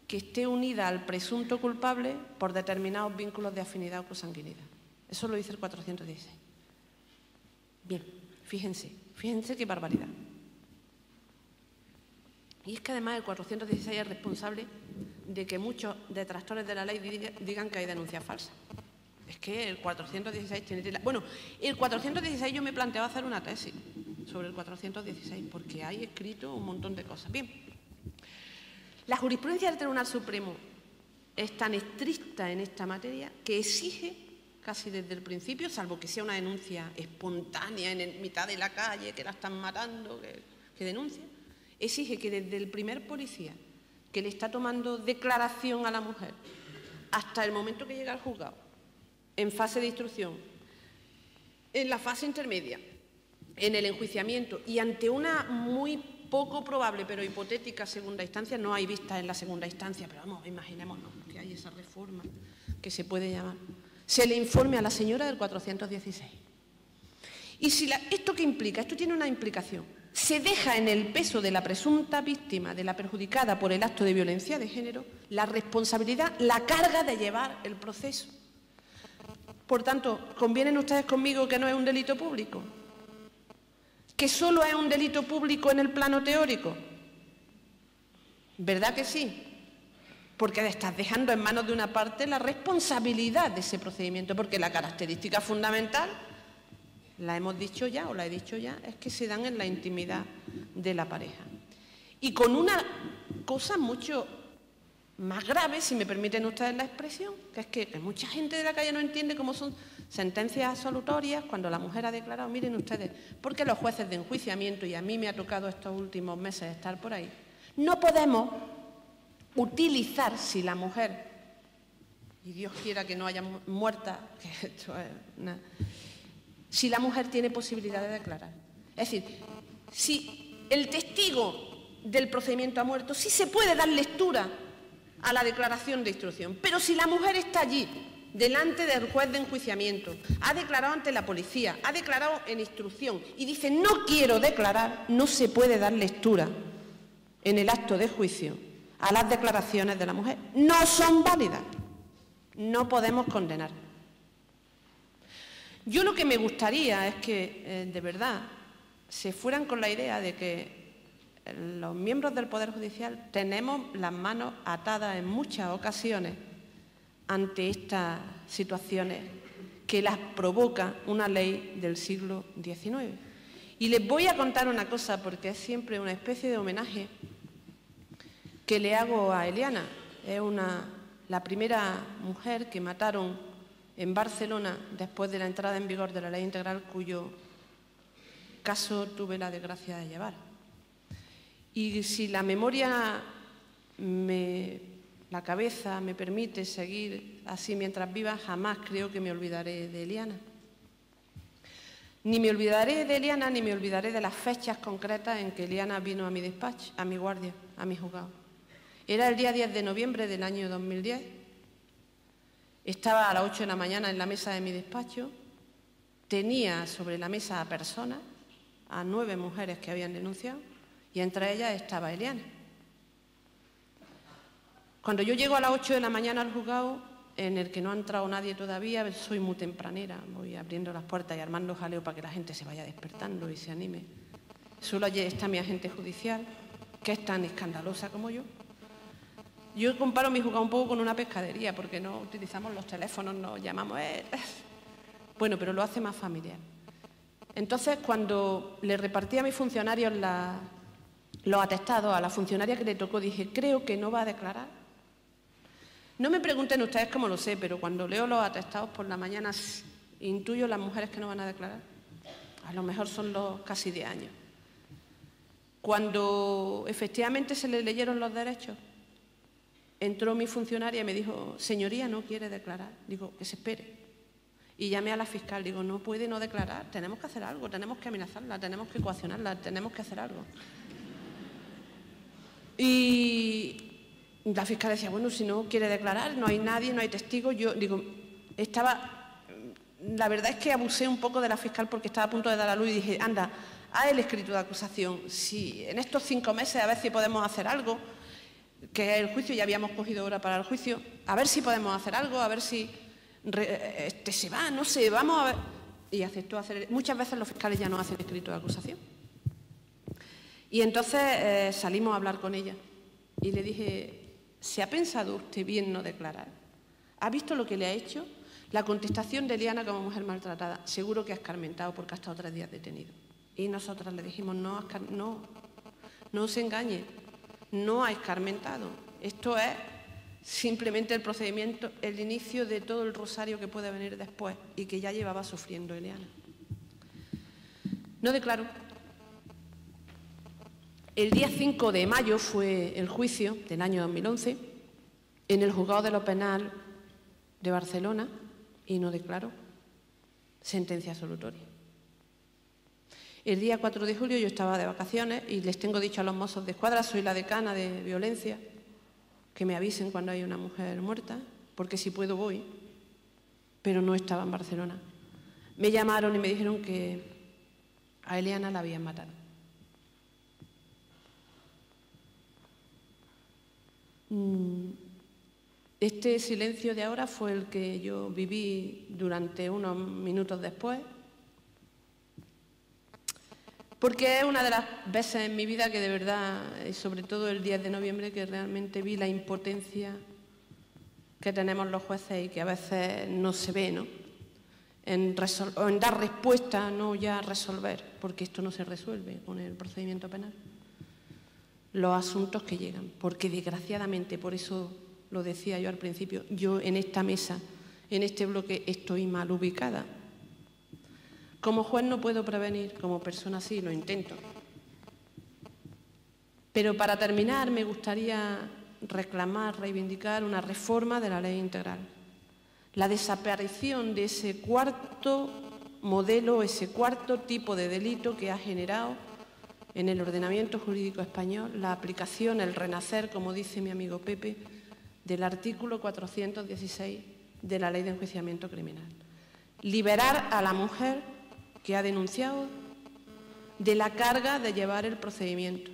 que esté unida al presunto culpable por determinados vínculos de afinidad o consanguinidad. Eso lo dice el 416. Bien, fíjense qué barbaridad. Y es que además el 416 es responsable de que muchos detractores de la ley digan que hay denuncias falsas. Es que el 416 tiene... Bueno, el 416 yo me he planteado hacer una tesis sobre el 416 porque hay escrito un montón de cosas. Bien, la jurisprudencia del Tribunal Supremo es tan estricta en esta materia que exige casi desde el principio, salvo que sea una denuncia espontánea en mitad de la calle, que la están matando, que denuncia, exige que desde el primer policía que le está tomando declaración a la mujer hasta el momento que llega al juzgado, en fase de instrucción, en la fase intermedia, en el enjuiciamiento y ante una muy poco probable pero hipotética segunda instancia, no hay vistas en la segunda instancia, pero vamos, imaginémonos que hay esa reforma que se puede llamar, se le informe a la señora del 416. Y si ¿esto qué implica? Esto tiene una implicación. Se deja en el peso de la presunta víctima, de la perjudicada por el acto de violencia de género, la responsabilidad, la carga de llevar el proceso. Por tanto, ¿convienen ustedes conmigo que no es un delito público? ¿Que solo es un delito público en el plano teórico? ¿Verdad que sí? Porque estás dejando en manos de una parte la responsabilidad de ese procedimiento, porque la característica fundamental, la hemos dicho ya, o la he dicho ya, es que se dan en la intimidad de la pareja. Y con una cosa mucho más grave, si me permiten ustedes la expresión, que es que mucha gente de la calle no entiende cómo son sentencias absolutorias cuando la mujer ha declarado, miren ustedes, porque los jueces de enjuiciamiento, y a mí me ha tocado estos últimos meses estar por ahí, no podemos utilizar si la mujer, y Dios quiera que no haya muerta, que esto es una, si la mujer tiene posibilidad de declarar. Es decir, si el testigo del procedimiento ha muerto, sí se puede dar lectura a la declaración de instrucción, pero si la mujer está allí, delante del juez de enjuiciamiento, ha declarado ante la policía, ha declarado en instrucción y dice no quiero declarar, no se puede dar lectura en el acto de juicio a las declaraciones de la mujer. No son válidas, no podemos condenar. Yo lo que me gustaría es que, de verdad, se fueran con la idea de que los miembros del Poder Judicial tenemos las manos atadas en muchas ocasiones ante estas situaciones que las provoca una ley del siglo XIX. Y les voy a contar una cosa, porque es siempre una especie de homenaje que le hago a Eliana. Es la primera mujer que mataron en Barcelona después de la entrada en vigor de la ley integral, cuyo caso tuve la desgracia de llevar. Y si la memoria, la cabeza me permite seguir así mientras viva, jamás creo que me olvidaré de Eliana. Ni me olvidaré de Eliana, ni me olvidaré de las fechas concretas en que Eliana vino a mi despacho, a mi guardia, a mi juzgado. Era el día 10 de noviembre del año 2010. Estaba a las 8 de la mañana en la mesa de mi despacho. Tenía sobre la mesa a personas, a 9 mujeres que habían denunciado, y entre ellas estaba Eliana. Cuando yo llego a las 8 de la mañana al juzgado, en el que no ha entrado nadie todavía, soy muy tempranera, voy abriendo las puertas y armando jaleo para que la gente se vaya despertando y se anime. Solo allí está mi agente judicial, que es tan escandalosa como yo. Yo comparo mi juzgado un poco con una pescadería, porque no utilizamos los teléfonos, nos llamamos... Bueno, pero lo hace más familiar. Entonces, cuando le repartí a mis funcionarios los atestados, a la funcionaria que le tocó, dije, creo que no va a declarar. No me pregunten ustedes cómo lo sé, pero cuando leo los atestados por la mañana intuyo las mujeres que no van a declarar. A lo mejor son los casi 10 años. Cuando efectivamente se le leyeron los derechos, entró mi funcionaria y me dijo, señoría, no quiere declarar. Digo, que se espere. Y llamé a la fiscal, digo, no puede no declarar, tenemos que hacer algo, tenemos que amenazarla, tenemos que coaccionarla, tenemos que hacer algo. Y la fiscal decía, bueno, si no quiere declarar, no hay nadie, no hay testigos. Yo digo, la verdad es que abusé un poco de la fiscal porque estaba a punto de dar a luz y dije, anda, haz el escrito de acusación. Si en estos 5 meses a ver si podemos hacer algo, que el juicio ya habíamos cogido hora para el juicio, a ver si podemos hacer algo, a ver si se va, no sé, vamos a ver. Y aceptó hacer. Muchas veces los fiscales ya no hacen escrito de acusación. Y entonces salimos a hablar con ella y le dije, ¿se ha pensado usted bien no declarar? ¿Ha visto lo que le ha hecho? La contestación de Eliana como mujer maltratada, seguro que ha escarmentado porque ha estado 3 días detenido. Y nosotras le dijimos, no se engañe, no ha escarmentado. Esto es simplemente el procedimiento, el inicio de todo el rosario que puede venir después y que ya llevaba sufriendo Eliana. No declaró. El día 5 de mayo fue el juicio del año 2011 en el Juzgado de lo Penal de Barcelona y no declaró. Sentencia absolutoria. El día 4 de julio yo estaba de vacaciones y les tengo dicho a los mozos de escuadra, soy la decana de violencia, que me avisen cuando hay una mujer muerta, porque si puedo voy, pero no estaba en Barcelona. Me llamaron y me dijeron que a Eliana la habían matado. Este silencio de ahora fue el que yo viví durante unos minutos después, porque es una de las veces en mi vida que de verdad, y sobre todo el 10 de noviembre, que realmente vi la impotencia que tenemos los jueces y que a veces no se ve, ¿no? En dar respuesta, no ya resolver, porque esto no se resuelve con el procedimiento penal. Los asuntos que llegan, porque desgraciadamente, por eso lo decía yo al principio, yo en esta mesa, en este bloque, estoy mal ubicada. Como juez no puedo prevenir, como persona sí, lo intento. Pero para terminar me gustaría reclamar, reivindicar una reforma de la ley integral. La desaparición de ese cuarto modelo, ese cuarto tipo de delito que ha generado en el ordenamiento jurídico español la aplicación, el renacer, como dice mi amigo Pepe, del artículo 416 de la Ley de Enjuiciamiento Criminal. Liberar a la mujer que ha denunciado de la carga de llevar el procedimiento.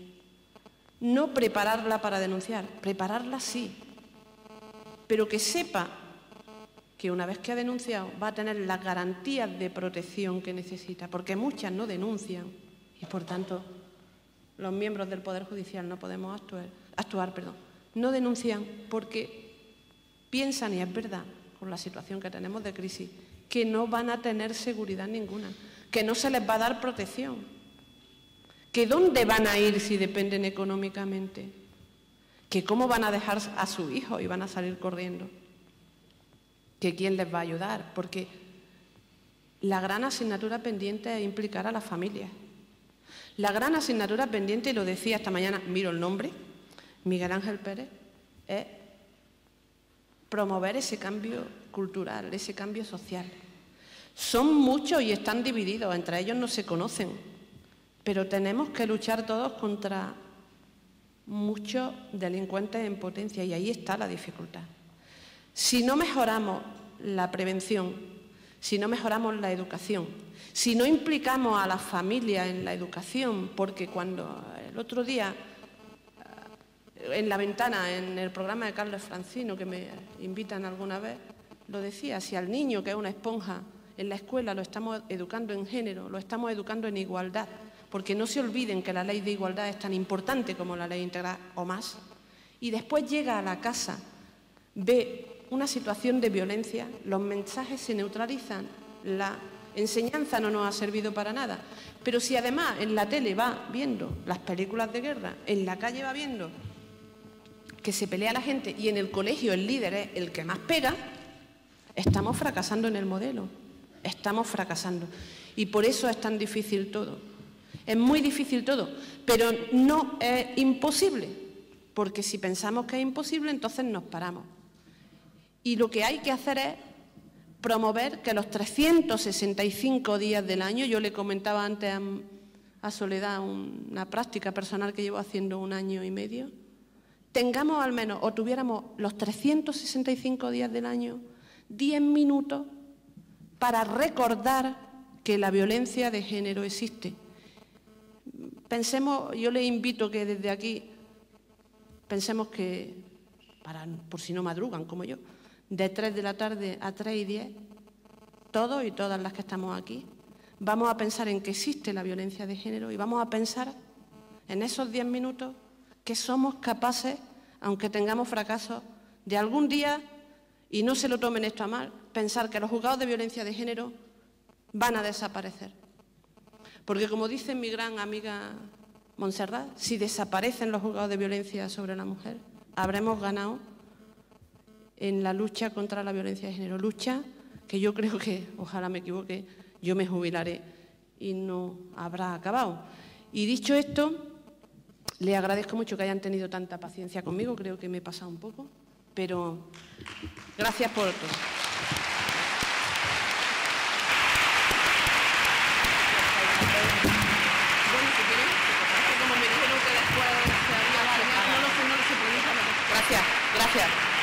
No prepararla para denunciar, prepararla sí, pero que sepa que una vez que ha denunciado va a tener las garantías de protección que necesita, porque muchas no denuncian y, por tanto, los miembros del Poder Judicial no podemos actuar. No denuncian porque piensan, y es verdad, con la situación que tenemos de crisis, que no van a tener seguridad ninguna, que no se les va a dar protección, que dónde van a ir si dependen económicamente, que cómo van a dejar a su hijo y van a salir corriendo, que quién les va a ayudar, porque la gran asignatura pendiente es implicar a las familias. La gran asignatura pendiente, y lo decía esta mañana, miro el nombre, Miguel Ángel Pérez, es promover ese cambio cultural, ese cambio social. Son muchos y están divididos, entre ellos no se conocen, pero tenemos que luchar todos contra muchos delincuentes en potencia y ahí está la dificultad. Si no mejoramos la prevención, si no mejoramos la educación, si no implicamos a las familias en la educación, porque cuando el otro día en La Ventana, en el programa de Carlos Francino, que me invitan alguna vez, lo decía, si al niño, que es una esponja, en la escuela lo estamos educando en género, lo estamos educando en igualdad, porque no se olviden que la ley de igualdad es tan importante como la ley integral o más, y después llega a la casa, ve una situación de violencia, los mensajes se neutralizan, la enseñanza no nos ha servido para nada. Pero si además en la tele va viendo las películas de guerra, en la calle va viendo que se pelea la gente y en el colegio el líder es el que más pega, estamos fracasando en el modelo. Estamos fracasando. Y por eso es tan difícil todo. Es muy difícil todo, pero no es imposible, porque si pensamos que es imposible, entonces nos paramos. Y lo que hay que hacer es promover que los 365 días del año, yo le comentaba antes a Soledad una práctica personal que llevo haciendo 1 año y medio, tengamos al menos, o tuviéramos los 365 días del año, 10 minutos para recordar que la violencia de género existe. Pensemos, yo les invito que desde aquí pensemos que, por si no madrugan como yo, de 3 de la tarde a 3 y 10, todos y todas las que estamos aquí, vamos a pensar en que existe la violencia de género y vamos a pensar en esos 10 minutos que somos capaces, aunque tengamos fracasos, de algún día, y no se lo tomen esto a mal, pensar que los juzgados de violencia de género van a desaparecer. Porque, como dice mi gran amiga Montserrat, si desaparecen los juzgados de violencia sobre la mujer, habremos ganado en la lucha contra la violencia de género. Lucha que yo creo que, ojalá me equivoque, yo me jubilaré y no habrá acabado. Y dicho esto, le agradezco mucho que hayan tenido tanta paciencia conmigo, creo que me he pasado un poco, pero gracias por todo. Bueno, si quieren, como me dijeron que después se había no lo sé, gracias.